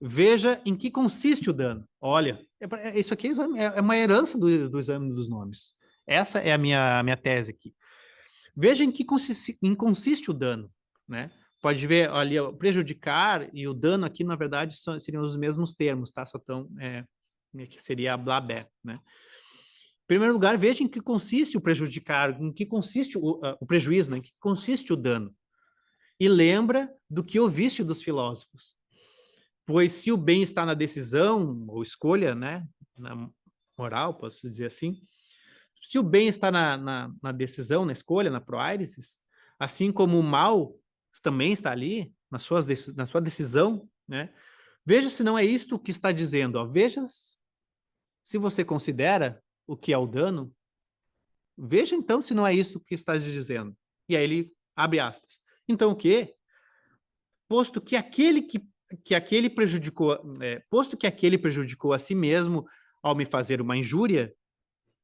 veja em que consiste o dano. Olha, isso aqui é uma herança do exame dos nomes. Essa é a minha tese aqui. Veja em que consiste o dano, né? Pode ver ali, ó, prejudicar e o dano aqui, na verdade, seriam os mesmos termos, tá? Só tão, que seria a blabé, né? Em primeiro lugar, veja em que consiste o prejudicar, em que consiste o prejuízo, né? Em que consiste o dano. E lembra do que ouviste dos filósofos. Pois se o bem está na decisão ou escolha, né? Na moral, posso dizer assim, se o bem está na decisão, na escolha, na proairesis, assim como o mal também está ali, na sua decisão, né? Veja se não é isto que está dizendo. Ó. Veja se você considera o que é o dano. Veja então se não é isso que está dizendo. E aí ele abre aspas. Então o quê? Posto que aquele prejudicou, posto que aquele prejudicou a si mesmo ao me fazer uma injúria,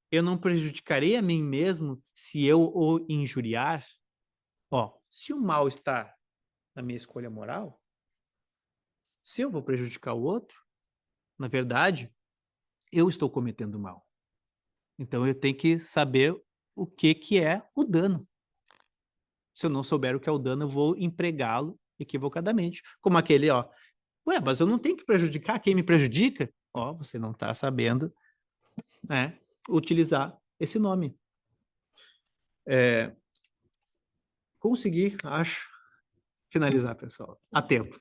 eu não prejudicarei a mim mesmo se eu o injuriar? Ó, se o mal está na minha escolha moral, se eu vou prejudicar o outro, na verdade, eu estou cometendo mal. Então eu tenho que saber o que é o dano. Se eu não souber o que é o dano, eu vou empregá-lo equivocadamente. Como aquele, ó, ué, mas eu não tenho que prejudicar quem me prejudica? Ó, você não está sabendo, né, utilizar esse nome. Consegui, acho, finalizar, pessoal. A tempo.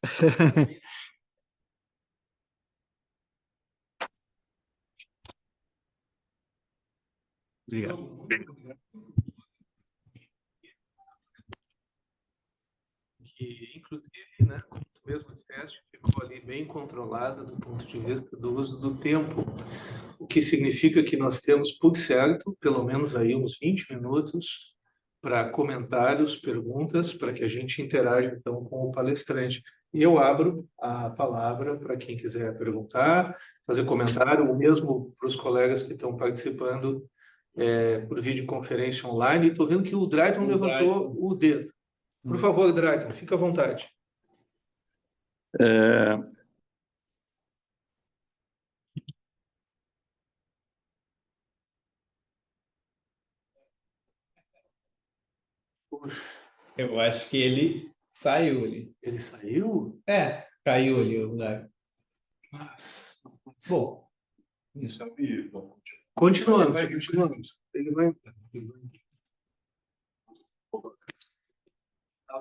Obrigado. Que, inclusive, né, como tu mesmo disseste, ficou ali bem controlada do ponto de vista do uso do tempo, o que significa que nós temos, por certo, pelo menos aí uns 20 minutos para comentários, perguntas, para que a gente interaja, então, com o palestrante. E eu abro a palavra para quem quiser perguntar, fazer comentário, ou mesmo para os colegas que estão participando por videoconferência online. Estou vendo que o Drayton levantou o dedo. Por favor, Drayton, fica à vontade. Eu acho que ele saiu ali. Ele saiu? Caiu ali o lugar. Mas... Bom, isso. Continuando. Ele vai...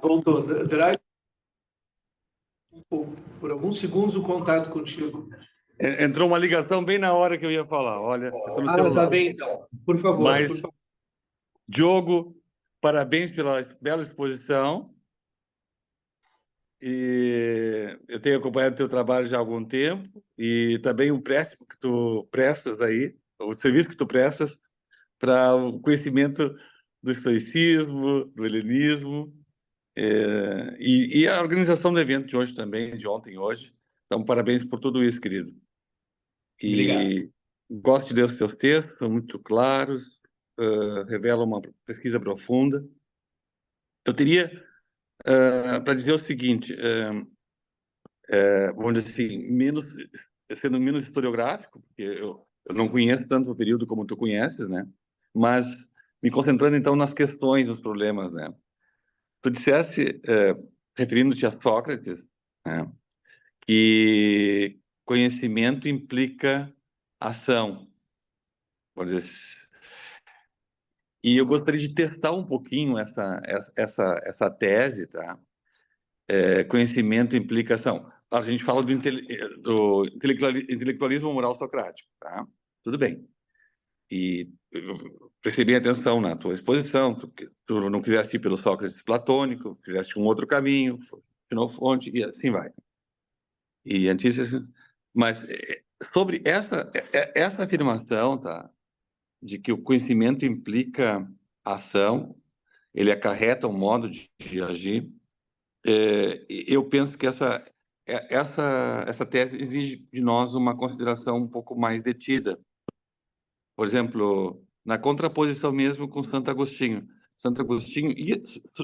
Voltou. Drayton, por alguns segundos o contato contigo. Entrou uma ligação bem na hora que eu ia falar. Olha, eu estou no celular. Tá bem, então. Por favor. Mas, Diogo, parabéns pela bela exposição. E eu tenho acompanhado o teu trabalho já há algum tempo e também o empréstimo que tu prestas aí, o serviço que tu prestas para o conhecimento do estoicismo, do helenismo, e a organização do evento de hoje também, de ontem e hoje. Então, parabéns por tudo isso, querido. E gosto de ler os seus textos, são muito claros, revelam uma pesquisa profunda. Eu teria para dizer o seguinte, vamos dizer assim, menos sendo menos historiográfico, porque eu não conheço tanto o período como tu conheces, né? Mas me concentrando, então, nas questões, nos problemas, né? Tu disseste, referindo-te a Sócrates, né, que conhecimento implica ação. Vamos dizer, e eu gostaria de testar um pouquinho essa tese, tá? Conhecimento implica ação. A gente fala do intelectualismo moral socrático, tá? Tudo bem. E eu percebi atenção na tua exposição, tu não quiseste ir pelo Sócrates platônico, fizeste um outro caminho, Xenofonte, e assim vai. E Antíteses, mas sobre essa afirmação, tá, de que o conhecimento implica ação, ele acarreta um modo de agir, eu penso que essa tese exige de nós uma consideração um pouco mais detida. Por exemplo, na contraposição mesmo com Santo Agostinho. Santo Agostinho,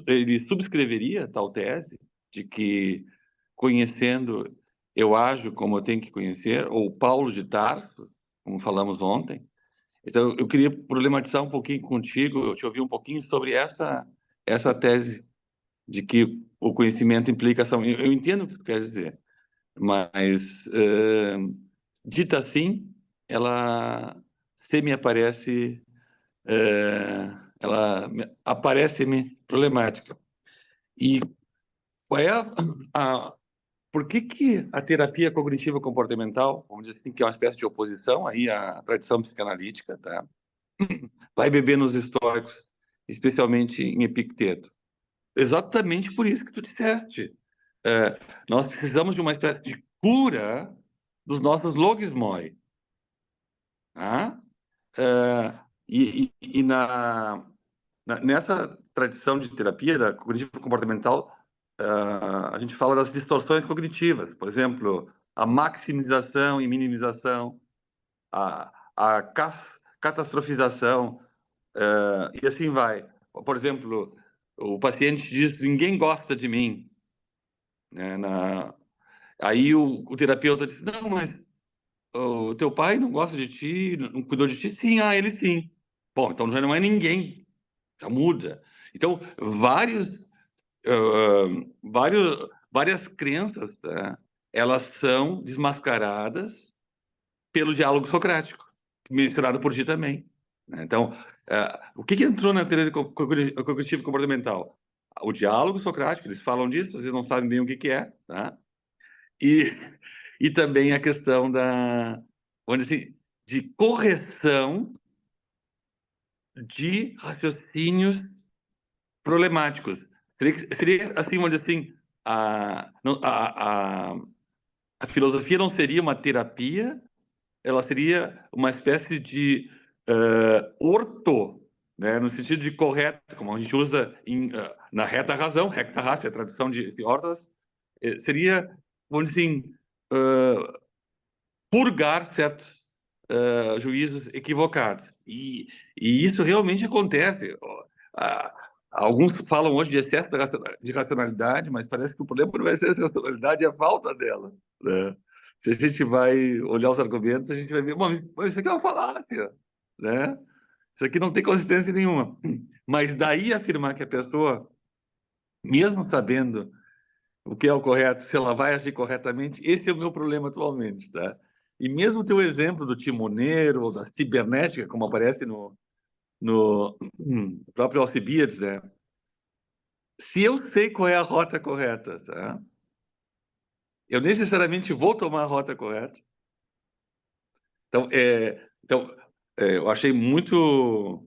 ele subscreveria tal tese de que, conhecendo, eu ajo como eu tenho que conhecer, ou Paulo de Tarso, como falamos ontem. Então, eu queria problematizar um pouquinho contigo, eu te ouvir um pouquinho sobre essa tese de que o conhecimento implica ação. Eu entendo o que tu quer dizer, mas, dita assim, ela me aparece, ela aparece-me problemática. E qual é por que a terapia cognitiva comportamental, vamos dizer assim, que é uma espécie de oposição aí à tradição psicanalítica, tá? Vai beber nos estoicos, especialmente em Epicteto? Exatamente por isso que tu disseste. Nós precisamos de uma espécie de cura dos nossos logismoi. Tá? Nessa tradição de terapia da cognitiva comportamental, a gente fala das distorções cognitivas, por exemplo, a maximização e minimização, a catastrofização, e assim vai. Por exemplo, o paciente diz: ninguém gosta de mim, né? Aí o terapeuta diz: não, mas o teu pai não gosta de ti, não cuidou de ti? Sim, ele sim. Bom, então já não é ninguém, já muda. Então, várias crenças, tá, elas são desmascaradas pelo diálogo socrático, mencionado por ti também, né? Então, o que entrou na teoria cognitivo comportamental? O diálogo socrático, eles falam disso, vocês não sabem bem o que é, tá? E também a questão vamos dizer assim, de correção de raciocínios problemáticos. Seria assim, vamos dizer assim, a filosofia não seria uma terapia, ela seria uma espécie de orto, né, no sentido de correto, como a gente usa na reta razão, recta ratio, a tradução de ortos, seria, vamos dizer assim, purgar certos juízos equivocados. E isso realmente acontece. Alguns falam hoje de excesso de racionalidade, mas parece que o problema não é excesso de racionalidade, é a falta dela, né? Se a gente vai olhar os argumentos, a gente vai ver, mas isso aqui é uma falácia, né? Isso aqui não tem consistência nenhuma. Mas daí afirmar que a pessoa, mesmo sabendo o que é o correto, se ela vai agir corretamente, esse é o meu problema atualmente, tá? E mesmo o teu exemplo do timoneiro ou da cibernética, como aparece no próprio Alcibiades, né? Se eu sei qual é a rota correta, tá? Eu necessariamente vou tomar a rota correta. Então, eu achei muito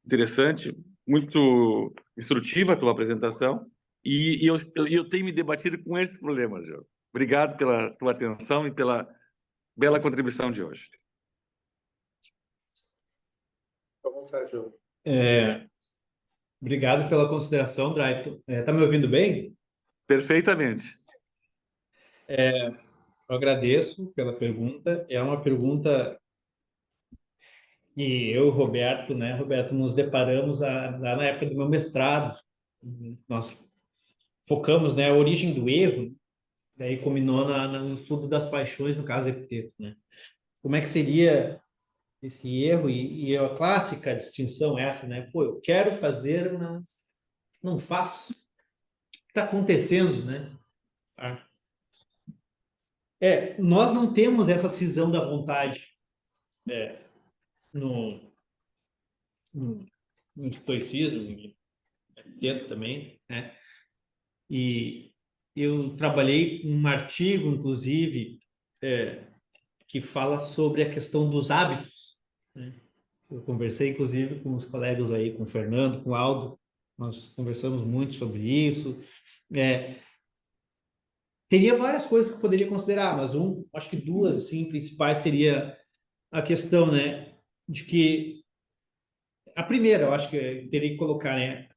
interessante, muito instrutiva a tua apresentação, e eu tenho me debatido com esses problemas, João. Obrigado pela tua atenção e pela bela contribuição de hoje. Fica à vontade, João. Obrigado pela consideração, Draito. Tá me ouvindo bem? Perfeitamente. Eu agradeço pela pergunta. É uma pergunta que eu e o Roberto, né, Roberto, nos deparamos lá na época do meu mestrado. Nós focamos, né, a origem do erro. Daí culminou no estudo das paixões, no caso Epiteto, né? Como é que seria esse erro e a clássica distinção essa, né? Pô, eu quero fazer, mas não faço. O que está acontecendo, né? Nós não temos essa cisão da vontade no, no, no estoicismo, dentro também, né? E eu trabalhei um artigo, inclusive, que fala sobre a questão dos hábitos, né? Eu conversei, inclusive, com os colegas aí, com o Fernando, com o Aldo, nós conversamos muito sobre isso. Teria várias coisas que eu poderia considerar, mas acho que duas, assim, principais seria a questão, né, de que a primeira, eu acho que eu teria que colocar, né,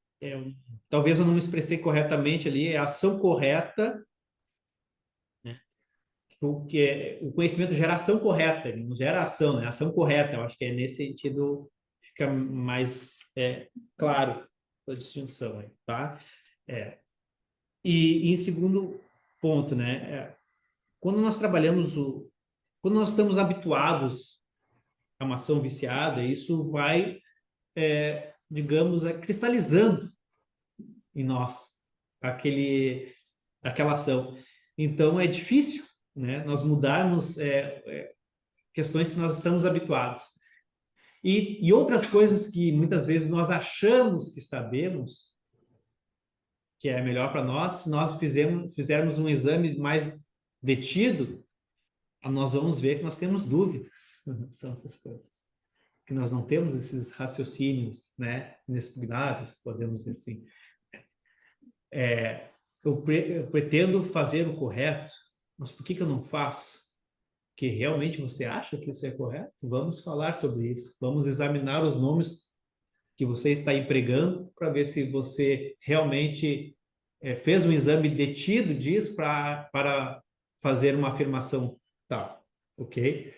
talvez eu não me expressei corretamente ali, é a ação correta, né, que é o conhecimento gera ação correta, ele não gera ação, né, ação correta, eu acho que é nesse sentido, fica mais claro a distinção aí, tá? E em segundo ponto, né, quando nós trabalhamos quando nós estamos habituados a uma ação viciada, isso vai, digamos, cristalizando em nós aquela ação. Então, é difícil, né, nós mudarmos questões que nós estamos habituados. E outras coisas que muitas vezes nós achamos que sabemos, que é melhor para nós, se nós fizermos um exame mais detido, nós vamos ver que nós temos dúvidas. São essas coisas. Que nós não temos esses raciocínios, né, inexpugnáveis, podemos dizer assim. Eu pretendo fazer o correto, mas por que eu não faço? Porque realmente você acha que isso é correto? Vamos falar sobre isso. Vamos examinar os nomes que você está empregando para ver se você realmente fez um exame detido disso para fazer uma afirmação tal, ok?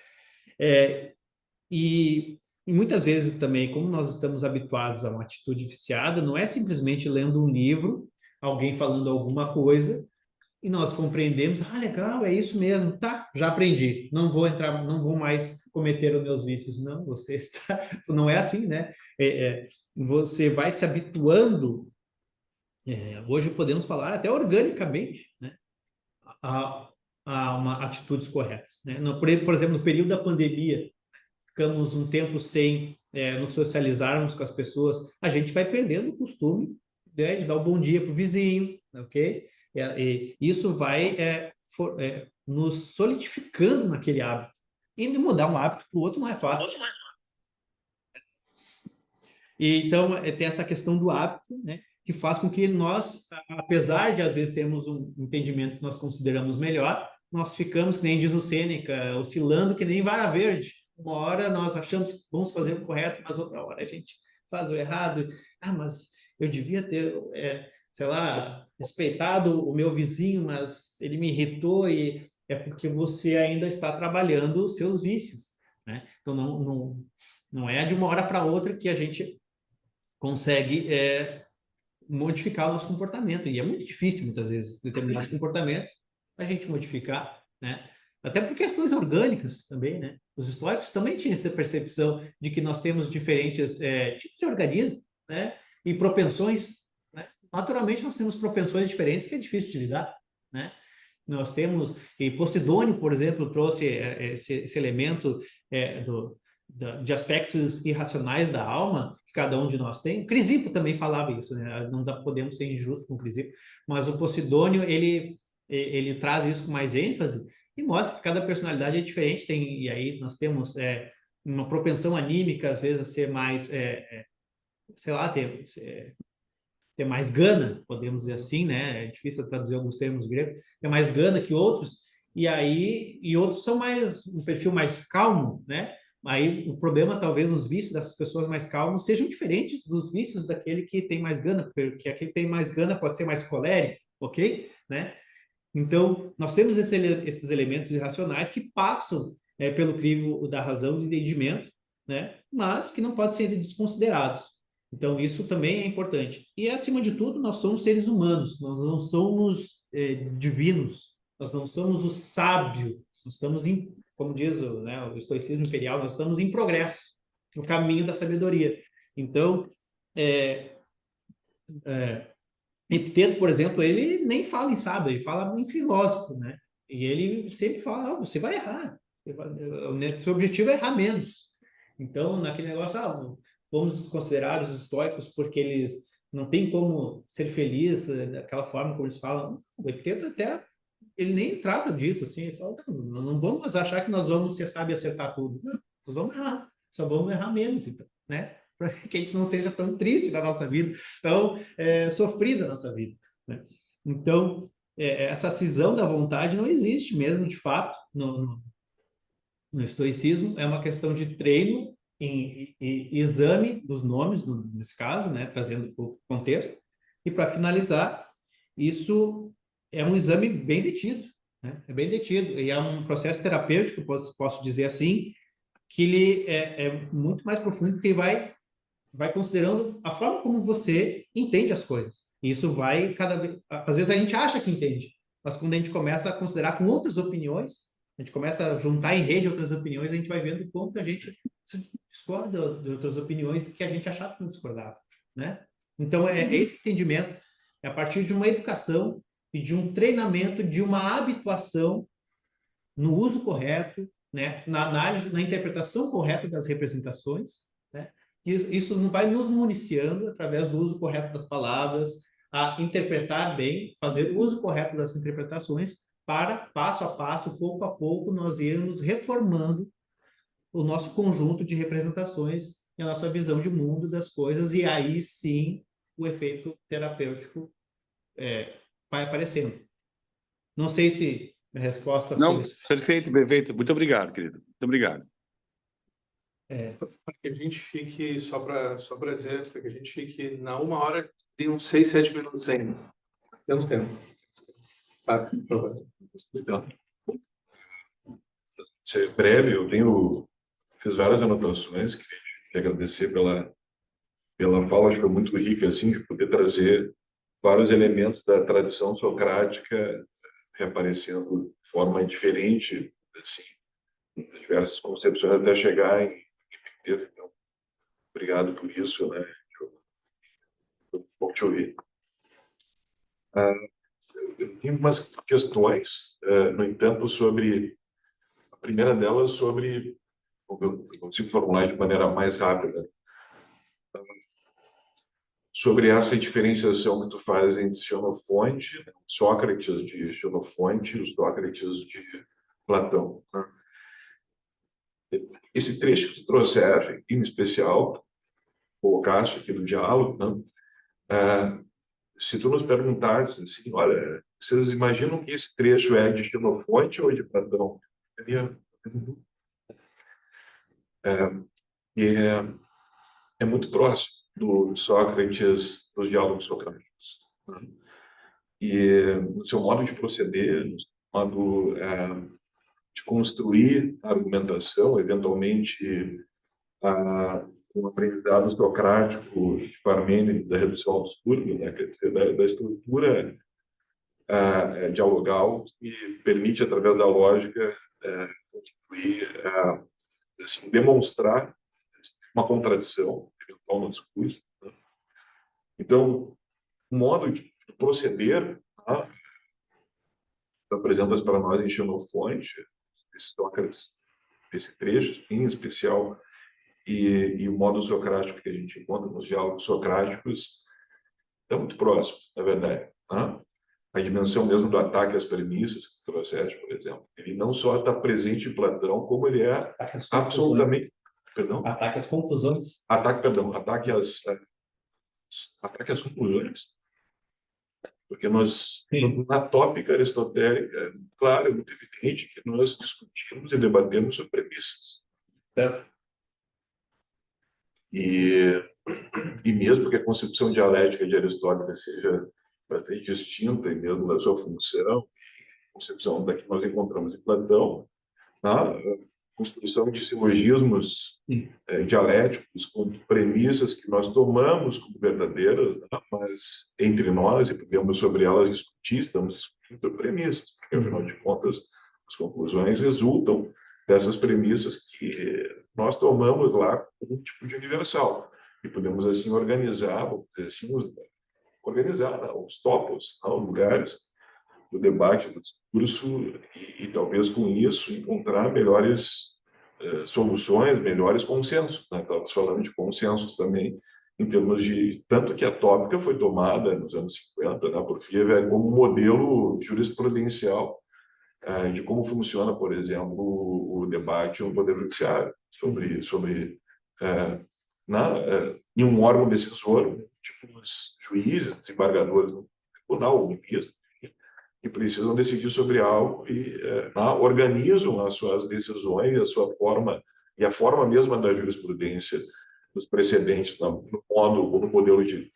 E muitas vezes também, como nós estamos habituados a uma atitude viciada, não é simplesmente lendo um livro, alguém falando alguma coisa, e nós compreendemos, legal, é isso mesmo, tá, já aprendi, não vou entrar, não vou mais cometer os meus vícios. Não, você está, não é assim, né? Você vai se habituando, hoje podemos falar até organicamente, né? A uma atitudes corretas, né? Por exemplo, no período da pandemia, ficamos um tempo sem nos socializarmos com as pessoas, a gente vai perdendo o costume, né, de dar o bom dia para o vizinho, ok? E isso vai nos solidificando naquele hábito. E mudar um hábito para o outro não é fácil. E, então, tem essa questão do hábito, né, que faz com que nós, apesar de às vezes termos um entendimento que nós consideramos melhor, nós ficamos, que nem diz o Sêneca, oscilando que nem vara verde. Uma hora nós achamos que vamos fazer o correto, mas outra hora a gente faz o errado. Mas eu devia ter, sei lá, respeitado o meu vizinho, mas ele me irritou, e é porque você ainda está trabalhando os seus vícios, né? Então, não é de uma hora para outra que a gente consegue modificar o nosso comportamento. E é muito difícil, muitas vezes, determinados comportamentos a gente modificar, né? Até por questões orgânicas também, né? Os estoicos também tinham essa percepção de que nós temos diferentes tipos de organismo, né? E propensões, né? Naturalmente, nós temos propensões diferentes que é difícil de lidar, né? Nós temos, e Posidônio, por exemplo, trouxe esse elemento de aspectos irracionais da alma que cada um de nós tem. Crisipo também falava isso, né? Não podemos ser injustos com o Crisipo, mas o Posidônio, ele traz isso com mais ênfase e mostra que cada personalidade é diferente. E aí nós temos uma propensão anímica, às vezes, a ser mais, sei lá, ter mais gana, podemos dizer assim, né? É difícil traduzir alguns termos gregos, ter mais gana que outros, e outros são um perfil mais calmo, né? Aí o problema, talvez, os vícios dessas pessoas mais calmas sejam diferentes dos vícios daquele que tem mais gana, porque aquele que tem mais gana pode ser mais colérico, ok? Né? Então, nós temos esses elementos irracionais que passam pelo crivo da razão e do entendimento, né? Mas que não podem ser desconsiderados. Então, isso também é importante. E, acima de tudo, nós somos seres humanos, nós não somos divinos, nós não somos o sábio, nós estamos em, como diz o estoicismo imperial, nós estamos em progresso, no caminho da sabedoria. Então, Epiteto, por exemplo, ele nem fala em sábio, ele fala em filósofo, né? E ele sempre fala, você vai errar. O seu objetivo é errar menos. Então, naquele negócio, vamos considerar os estoicos porque eles não têm como ser felizes daquela forma como eles falam. O Epiteto até, ele nem trata disso, assim, ele fala, não vamos achar que nós vamos ser sábios e acertar tudo. Não, nós vamos errar, só vamos errar menos, então, né? Para que a gente não seja tão triste na nossa vida, tão sofrida na nossa vida, né? Então, essa cisão da vontade não existe mesmo, de fato, no estoicismo. É uma questão de treino e exame dos nomes, nesse caso, né? Trazendo o contexto. E, para finalizar, isso é um exame bem detido, né? É bem detido. E é um processo terapêutico, posso dizer assim, que ele é muito mais profundo, porque ele vai considerando a forma como você entende as coisas. E isso vai cada vez... Às vezes a gente acha que entende, mas quando a gente começa a considerar com outras opiniões, a gente começa a juntar em rede outras opiniões, a gente vai vendo o quanto a gente discorda de outras opiniões que a gente achava que não discordava, né? Então, é esse entendimento, é a partir de uma educação e de um treinamento, de uma habituação no uso correto, né? Na análise, na interpretação correta das representações, né? Isso vai nos municiando, através do uso correto das palavras, a interpretar bem, fazer o uso correto das interpretações, para, passo a passo, pouco a pouco, nós irmos reformando o nosso conjunto de representações e a nossa visão de mundo das coisas, e aí sim o efeito terapêutico vai aparecendo. Não sei se a resposta Não, foi... perfeito, perfeito. Muito obrigado, querido. Muito obrigado. Para que a gente fique, só para dizer, para que a gente fique na 1 hora, tem uns 6, 7 minutos ainda. Temos tempo. Tá, Então, ser breve, fiz várias anotações, queria agradecer pela fala, acho que foi muito rica, assim, de poder trazer vários elementos da tradição socrática reaparecendo de forma diferente, assim, em diversas concepções, até chegar em Epiteto. Então, obrigado por isso, né? Eu vou te ouvir. Eu tenho umas questões, no entanto, a primeira delas sobre, eu consigo formular de maneira mais rápida, sobre essa diferenciação que tu faz entre Xenofonte, Sócrates de Xenofonte e os Sócrates de Platão. Esse trecho que tu trouxeste, em especial, colocaste aqui no diálogo, né? Se tu nos perguntasse assim, olha, vocês imaginam que esse trecho é de Xenofonte ou de Platão? É muito próximo do Sócrates, dos diálogos socráticos, né? E no seu modo de proceder, no seu modo de construir a argumentação, eventualmente um aprendizado socrático de Parmênides da redução ao absurdo, né? Quer dizer, da estrutura dialogal que permite, através da lógica, construir, assim, demonstrar uma contradição eventual no discurso, né? Então, o modo de proceder, tá? Tu apresentas para nós em Xenofonte, esse trecho em especial, e o modo socrático que a gente encontra nos diálogos socráticos é muito próximo, na verdade, né? A dimensão mesmo do ataque às premissas que tu trouxeste, por exemplo, ele não só está presente em Platão, como ele é absolutamente... Perdão? Ataque às conclusões. Ataque às conclusões. Porque nós, na tópica aristotélica, claro, é muito evidente que nós discutimos e debatemos sobre premissas. E mesmo que a concepção dialética de Aristóteles seja bastante distinta, e mesmo da sua função, a concepção da que nós encontramos em Platão, a construção de silogismos dialéticos com premissas que nós tomamos como verdadeiras, né? Mas entre nós, e podemos sobre elas discutir, estamos premissas, porque, afinal de contas, as conclusões resultam dessas premissas que nós tomamos lá como um tipo de universal. E podemos, assim, organizar, vamos dizer assim, os topos, os lugares do debate, do discurso, e talvez com isso encontrar melhores soluções, melhores consensos. Né? Estamos falando de consensos também, em termos de... Tanto que a tópica foi tomada nos anos 50, né, por Fievel, como modelo jurisprudencial de como funciona, por exemplo, o debate no Poder Judiciário sobre em um órgão decisor, tipo os juízes, desembargadores no tribunal, o ministro, que precisam decidir sobre algo e organizam as suas decisões, a sua forma e a forma mesma da jurisprudência, dos precedentes, no modo ou no modelo de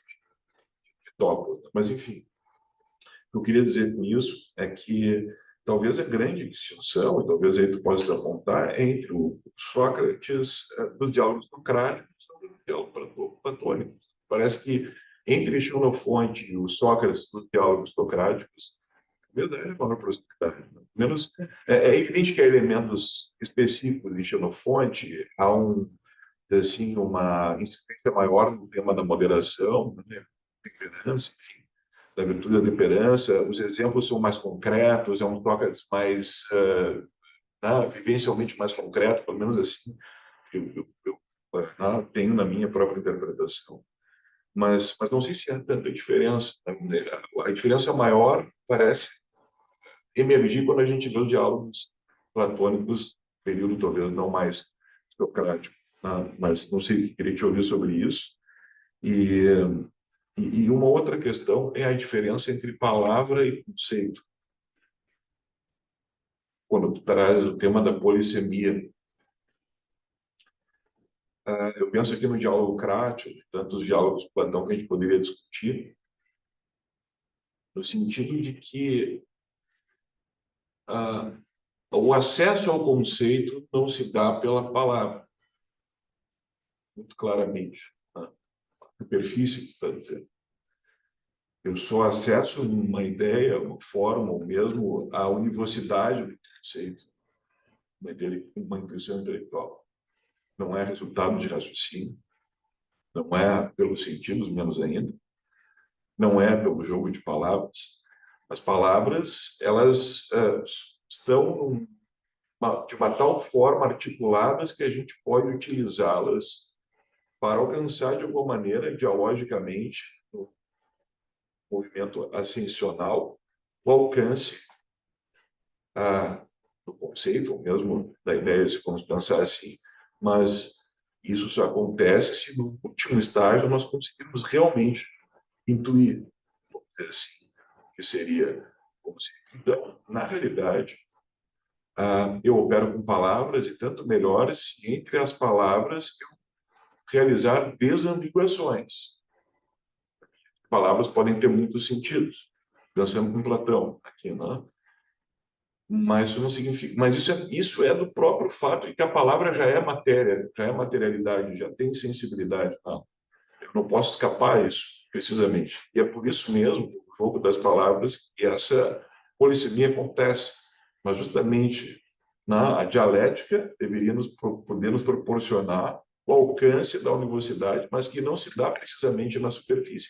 tópicos. Mas, enfim, o que eu queria dizer com isso é que talvez a grande distinção, e talvez aí tu possa apontar, é entre o Sócrates dos diálogos socráticos e o diálogo platônico. Parece que entre Xenofonte e o Sócrates dos diálogos socráticos, verdade, é maior proximidade. Menos, é evidente que há elementos específicos em Xenofonte, há assim, uma insistência maior no tema da moderação, né, temperança, enfim, da virtude da temperança. Os exemplos são mais concretos, é um Sócrates mais vivencialmente mais concreto, pelo menos assim, eu tenho na minha própria interpretação. Mas não sei se há tanta diferença. A diferença maior parece emergir quando a gente vê os diálogos platônicos, período talvez não mais socrático, mas não sei, queria te ouvir sobre isso. E uma outra questão é a diferença entre palavra e conceito. Quando tu traz o tema da polissemia, eu penso aqui no diálogo Crático, tantos diálogos Platão que a gente poderia discutir, no sentido de que o acesso ao conceito não se dá pela palavra, muito claramente. A superfície que está dizendo. Eu só acesso uma ideia, uma forma, ou mesmo a univocidade do conceito, uma intuição intelectual. Não é resultado de raciocínio, não é pelos sentidos, menos ainda, não é pelo jogo de palavras. As palavras, elas estão de uma tal forma articuladas que a gente pode utilizá-las para alcançar, de alguma maneira, dialogicamente, no movimento ascensional, o alcance do conceito, ou mesmo da ideia, se vamos pensar assim. Mas isso só acontece se, no último estágio, nós conseguirmos realmente intuir, vamos dizer assim, o que seria o conceito. Então, na realidade, eu opero com palavras, e tanto melhor se entre as palavras eu realizar desambiguações. Palavras podem ter muitos sentidos, pensando com Platão aqui, não? Mas isso não significa. Mas isso é do próprio fato de que a palavra já é matéria, já é materialidade, já tem sensibilidade. Não, eu não posso escapar a isso, precisamente. E é por isso mesmo, o jogo das palavras, que essa polissemia acontece. Mas justamente a dialética deveria poder nos proporcionar o alcance da univocidade, mas que não se dá precisamente na superfície.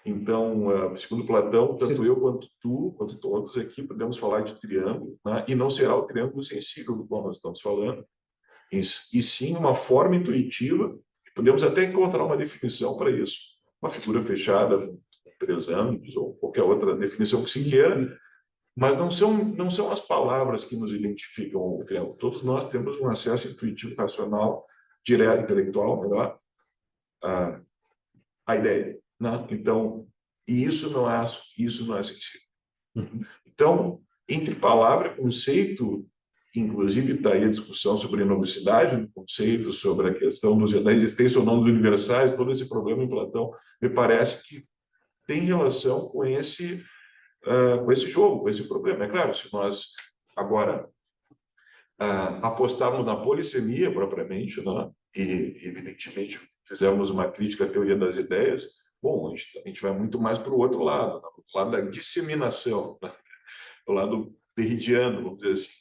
Então, segundo Platão, tanto eu quanto tu, quanto todos aqui, podemos falar de triângulo, né? E não será o triângulo sensível do qual nós estamos falando, e sim uma forma intuitiva, e podemos até encontrar uma definição para isso. Uma figura fechada, com 3 ângulos, ou qualquer outra definição que se queira, mas não são as palavras que nos identificam o triângulo. Todos nós temos um acesso intuitivo, racional, direto, intelectual, melhor, à ideia. Né? Então, e isso não é sensível. Então, entre palavra e conceito, inclusive está aí a discussão sobre a inovicidade do conceito, sobre a questão da existência ou não dos universais, todo esse problema em Platão, me parece que tem relação com esse jogo, com esse problema. É claro, se nós agora apostarmos na polissemia propriamente, né, e evidentemente fizermos uma crítica à teoria das ideias, Bom, a gente vai muito mais para o outro lado, o lado da disseminação, né? O lado derridiano, vamos dizer assim.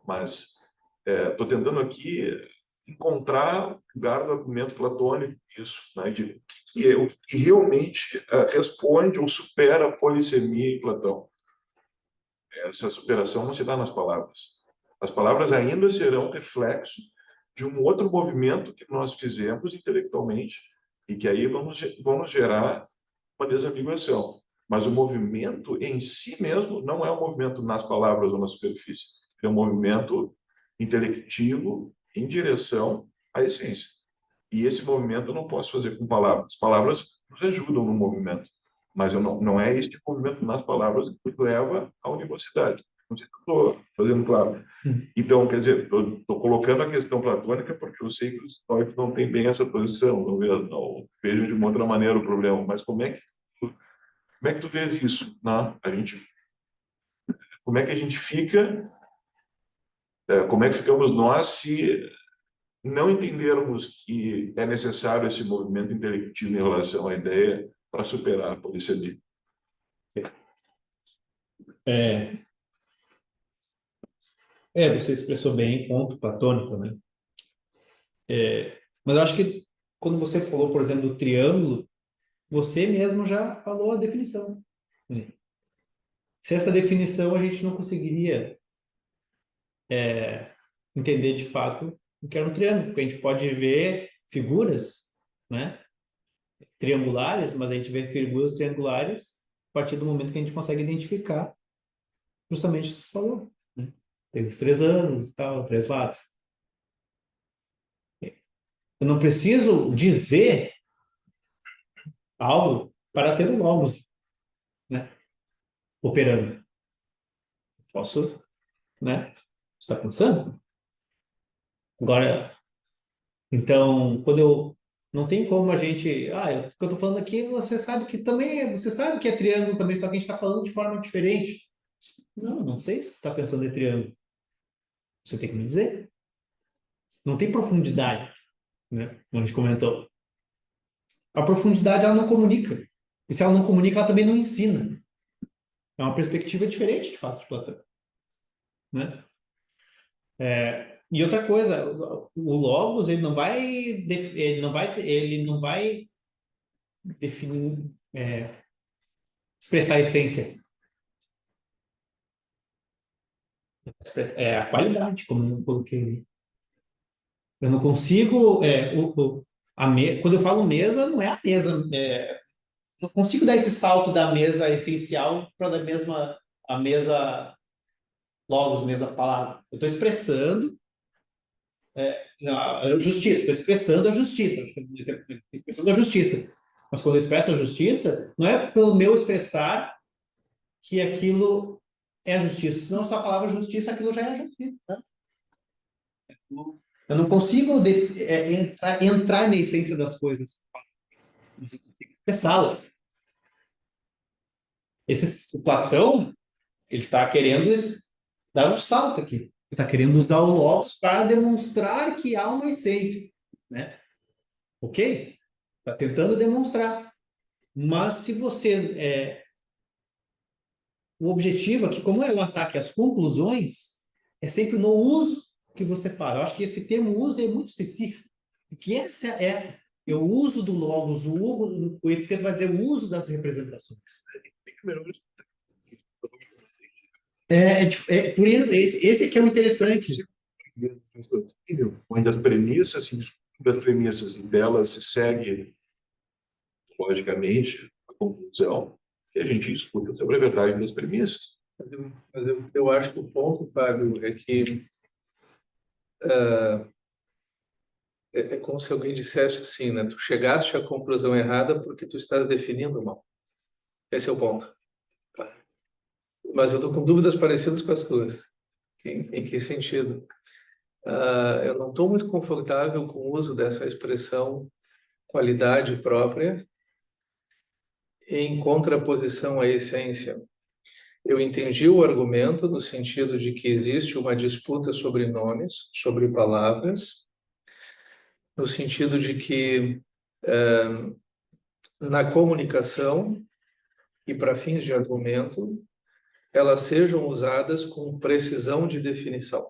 Mas estou tentando aqui encontrar o lugar do argumento platônico isso, né? De o que realmente responde ou supera a polissemia em Platão. Essa superação não se dá nas palavras. As palavras ainda serão reflexo de um outro movimento que nós fizemos intelectualmente e que aí vamos gerar uma desambiguação. Mas o movimento em si mesmo não é um movimento nas palavras ou na superfície. É um movimento intelectivo em direção à essência. E esse movimento eu não posso fazer com palavras. As palavras nos ajudam no movimento, mas não é este movimento nas palavras que leva à universidade. Não sei se estou fazendo claro. Então, quer dizer, estou colocando a questão platônica porque eu sei que os estoicos não têm bem essa posição, não vejam de uma outra maneira o problema. Mas como é que tu vês isso, né? Como é que a gente fica? Como é que ficamos nós se não entendermos que é necessário esse movimento intelectivo em relação à ideia para superar a polissemia? Você expressou bem ponto platônico, né? Mas eu acho que quando você falou, por exemplo, do triângulo, você mesmo já falou a definição, né? Se essa definição a gente não conseguiria entender de fato o que era um triângulo, porque a gente pode ver figuras, né, triangulares, mas a gente vê figuras triangulares a partir do momento que a gente consegue identificar justamente o que você falou, né? Tem os 3 ângulos e tal, 3 lados. Eu não preciso dizer algo para ter um logos, né, operando. Posso, né, estar pensando. Agora, então, quando eu não tem como a gente, o que eu estou falando aqui, você sabe que também, você sabe que é triângulo também, só que a gente está falando de forma diferente. Não sei se você está pensando em triângulo. Você tem que me dizer. Não tem profundidade, né? Como a gente comentou. A profundidade, ela não comunica. E se ela não comunica, ela também não ensina. É uma perspectiva diferente, de fato, de Platão, né? E outra coisa, o logos, ele não vai definir, expressar a essência. É a qualidade, como eu coloquei ali. Eu não consigo, quando eu falo mesa, não é a mesa, não consigo dar esse salto da mesa essencial para a mesa logos, mesa palavra. Eu estou expressando a justiça, estou expressando a justiça, expressando a justiça. Mas quando eu expresso a justiça, não é pelo meu expressar que aquilo é a justiça, senão só a palavra justiça, aquilo já é a justiça. Tá? Eu não consigo entrar na essência das coisas, expressá-las. O Platão, ele está querendo dar um salto aqui. Ele está querendo usar o logos para demonstrar que há uma essência, né? Ok? Está tentando demonstrar. Mas se você... o objetivo aqui, como é o ataque às conclusões, é sempre no uso que você fala. Eu acho que esse termo uso é muito específico. Porque essa o uso do logos, o epiteto vai dizer o uso das representações. Por isso, esse aqui é o interessante. Onde as premissas e delas se segue, logicamente, a conclusão que a gente escuta sobre a verdade das premissas. Mas eu acho que o ponto, Fábio, é que é como se alguém dissesse assim, né? Tu chegaste à conclusão errada porque tu estás definindo mal. Esse é o ponto. Mas eu estou com dúvidas parecidas com as tuas. Em que sentido? Eu não estou muito confortável com o uso dessa expressão qualidade própria em contraposição à essência. Eu entendi o argumento no sentido de que existe uma disputa sobre nomes, sobre palavras, no sentido de que na comunicação e para fins de argumento, elas sejam usadas com precisão de definição.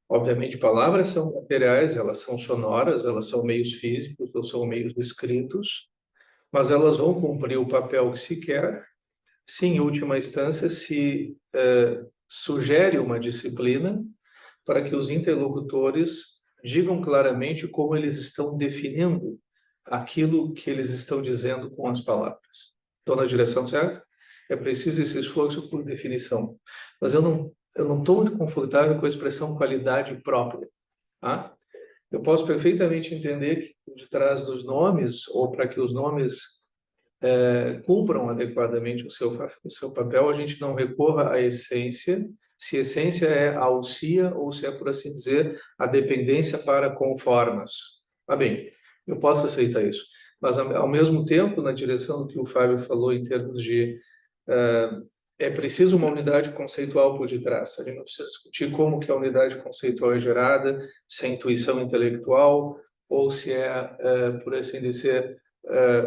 Obviamente, palavras são materiais, elas são sonoras, elas são meios físicos ou são meios escritos, mas elas vão cumprir o papel que se quer, se em última instância se sugere uma disciplina para que os interlocutores digam claramente como eles estão definindo aquilo que eles estão dizendo com as palavras. Estou na direção certa? É preciso esse esforço por definição. Mas eu não estou muito confortável com a expressão qualidade própria. Tá? Eu posso perfeitamente entender que por detrás dos nomes, ou para que os nomes cumpram adequadamente o seu papel, a gente não recorra à essência, se a essência é a alcia ou se é, por assim dizer, a dependência para com formas. Bem, eu posso aceitar isso. Mas, ao mesmo tempo, na direção do que o Fábio falou em termos de é preciso uma unidade conceitual por detrás. A gente não precisa discutir como que a unidade conceitual é gerada, se é intuição intelectual ou se por assim dizer,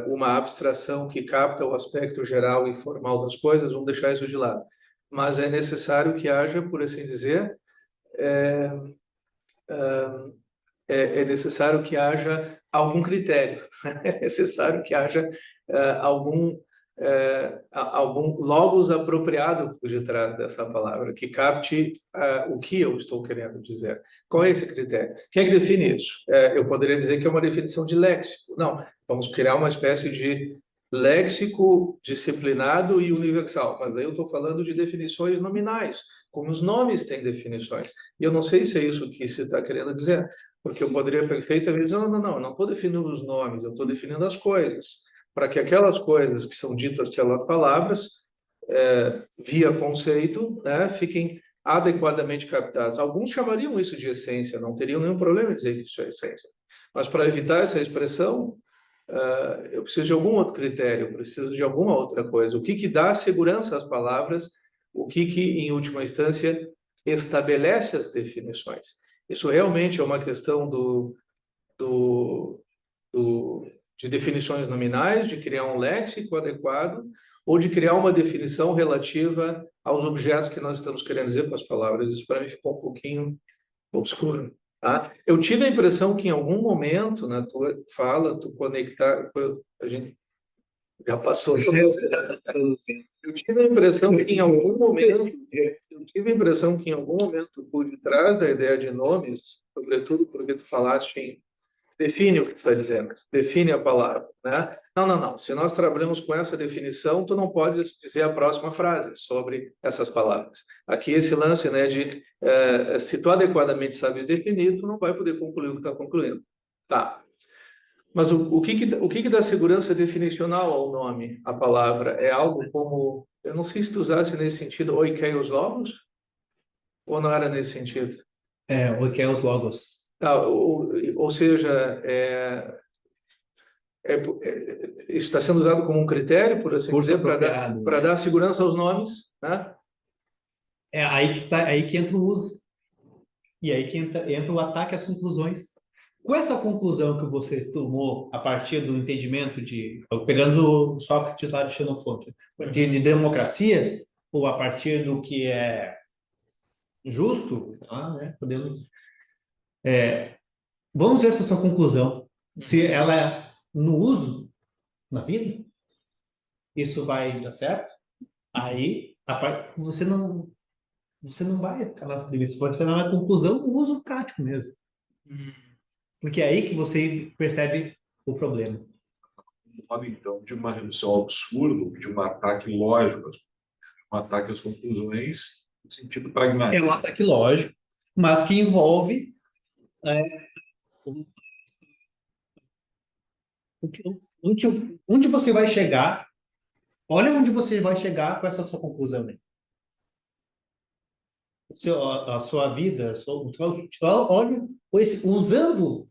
uma abstração que capta o aspecto geral e formal das coisas, vamos deixar isso de lado. Mas é necessário que haja, por assim dizer, é necessário que haja algum critério, é necessário que haja algum logos apropriado por detrás dessa palavra, que capte o que eu estou querendo dizer. Qual é esse critério? Quem é que define isso? Eu poderia dizer que é uma definição de léxico. Não, vamos criar uma espécie de léxico disciplinado e universal, mas aí eu estou falando de definições nominais, como os nomes têm definições. E eu não sei se é isso que se está querendo dizer, porque eu poderia perfeitamente dizer, não estou definindo os nomes, eu estou definindo as coisas, para que aquelas coisas que são ditas pelas palavras, via conceito, né, fiquem adequadamente captadas. Alguns chamariam isso de essência, não teriam nenhum problema em dizer que isso é essência. Mas para evitar essa expressão, eu preciso de algum outro critério, eu preciso de alguma outra coisa. O que dá segurança às palavras, o que em última instância, estabelece as definições. Isso realmente é uma questão de definições nominais, de criar um léxico adequado, ou de criar uma definição relativa aos objetos que nós estamos querendo dizer com as palavras. Isso para mim ficou um pouquinho obscuro. Tá? Eu tive a impressão que em algum momento na tua fala, tu conectar, a gente já passou. Eu tive a impressão que em algum momento, por detrás da ideia de nomes, sobretudo porque tu falaste em define o que tu está dizendo, define a palavra, né? Não. Se nós trabalhamos com essa definição, tu não podes dizer a próxima frase sobre essas palavras. Aqui esse lance, né, de se tu adequadamente sabes definir, tu não vai poder concluir o que está concluindo. Tá. Mas o que dá segurança definicional ao nome, à palavra? É algo como, eu não sei se tu usasse nesse sentido, oikeios logos? Ou não era nesse sentido? Oikeios logos. Ou seja, isso está sendo usado como um critério, por assim dizer, para dar segurança aos nomes, né? É aí que entra o uso. E aí que entra o ataque às conclusões. Com essa conclusão que você tomou a partir do entendimento pegando o Sócrates lá de Xenofonte, de democracia, ou a partir do que é justo, né? Vamos ver essa conclusão. Se ela é no uso, na vida, isso vai dar certo? Aí, você não vai ficar nas premissas, você vai ficar na conclusão do uso prático mesmo. Porque é aí que você percebe o problema. Então, de uma redução ao absurdo, de um ataque lógico, um ataque às conclusões, no sentido pragmático. É um ataque lógico, mas que envolve onde você vai chegar. Olha onde você vai chegar com essa sua conclusão. Né? A sua vida, olha, usando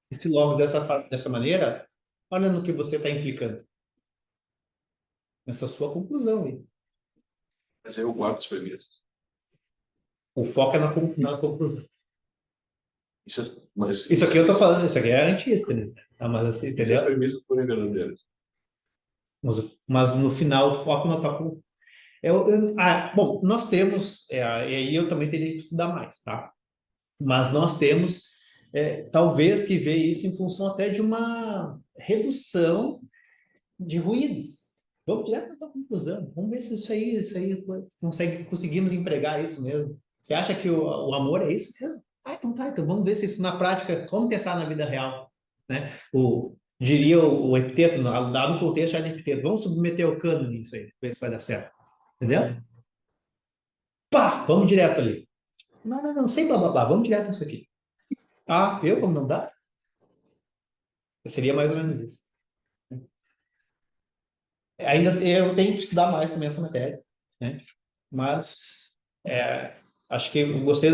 esse logos dessa maneira, olha no que você está implicando. Essa sua conclusão aí. Mas aí eu guardo as premissas. O foco é na conclusão. E se as Mas Isso aqui eu tô falando, isso aqui é antístenes, né? Tá, mas assim, se a entendeu? premissa forem verdadeiras. Mas no final o foco não tá com. Bom, nós temos, e aí eu também teria que estudar mais, tá? Mas nós temos, talvez, que ver isso em função até de uma redução de ruídos. Vamos direto para a conclusão. Vamos ver se isso aí conseguimos empregar isso mesmo. Você acha que o amor é isso mesmo? Então tá. Então vamos ver se isso na prática, vamos testar na vida real, né? Diria o epiteto, dado o contexto já de epiteto, vamos submeter o cânone nisso aí, ver se vai dar certo. Entendeu? Pá, vamos direto ali. Não, sem bababá, vamos direto nisso aqui. Como não dá? Seria mais ou menos isso. Ainda eu tenho que estudar mais também essa matéria, né? Mas acho que eu gostei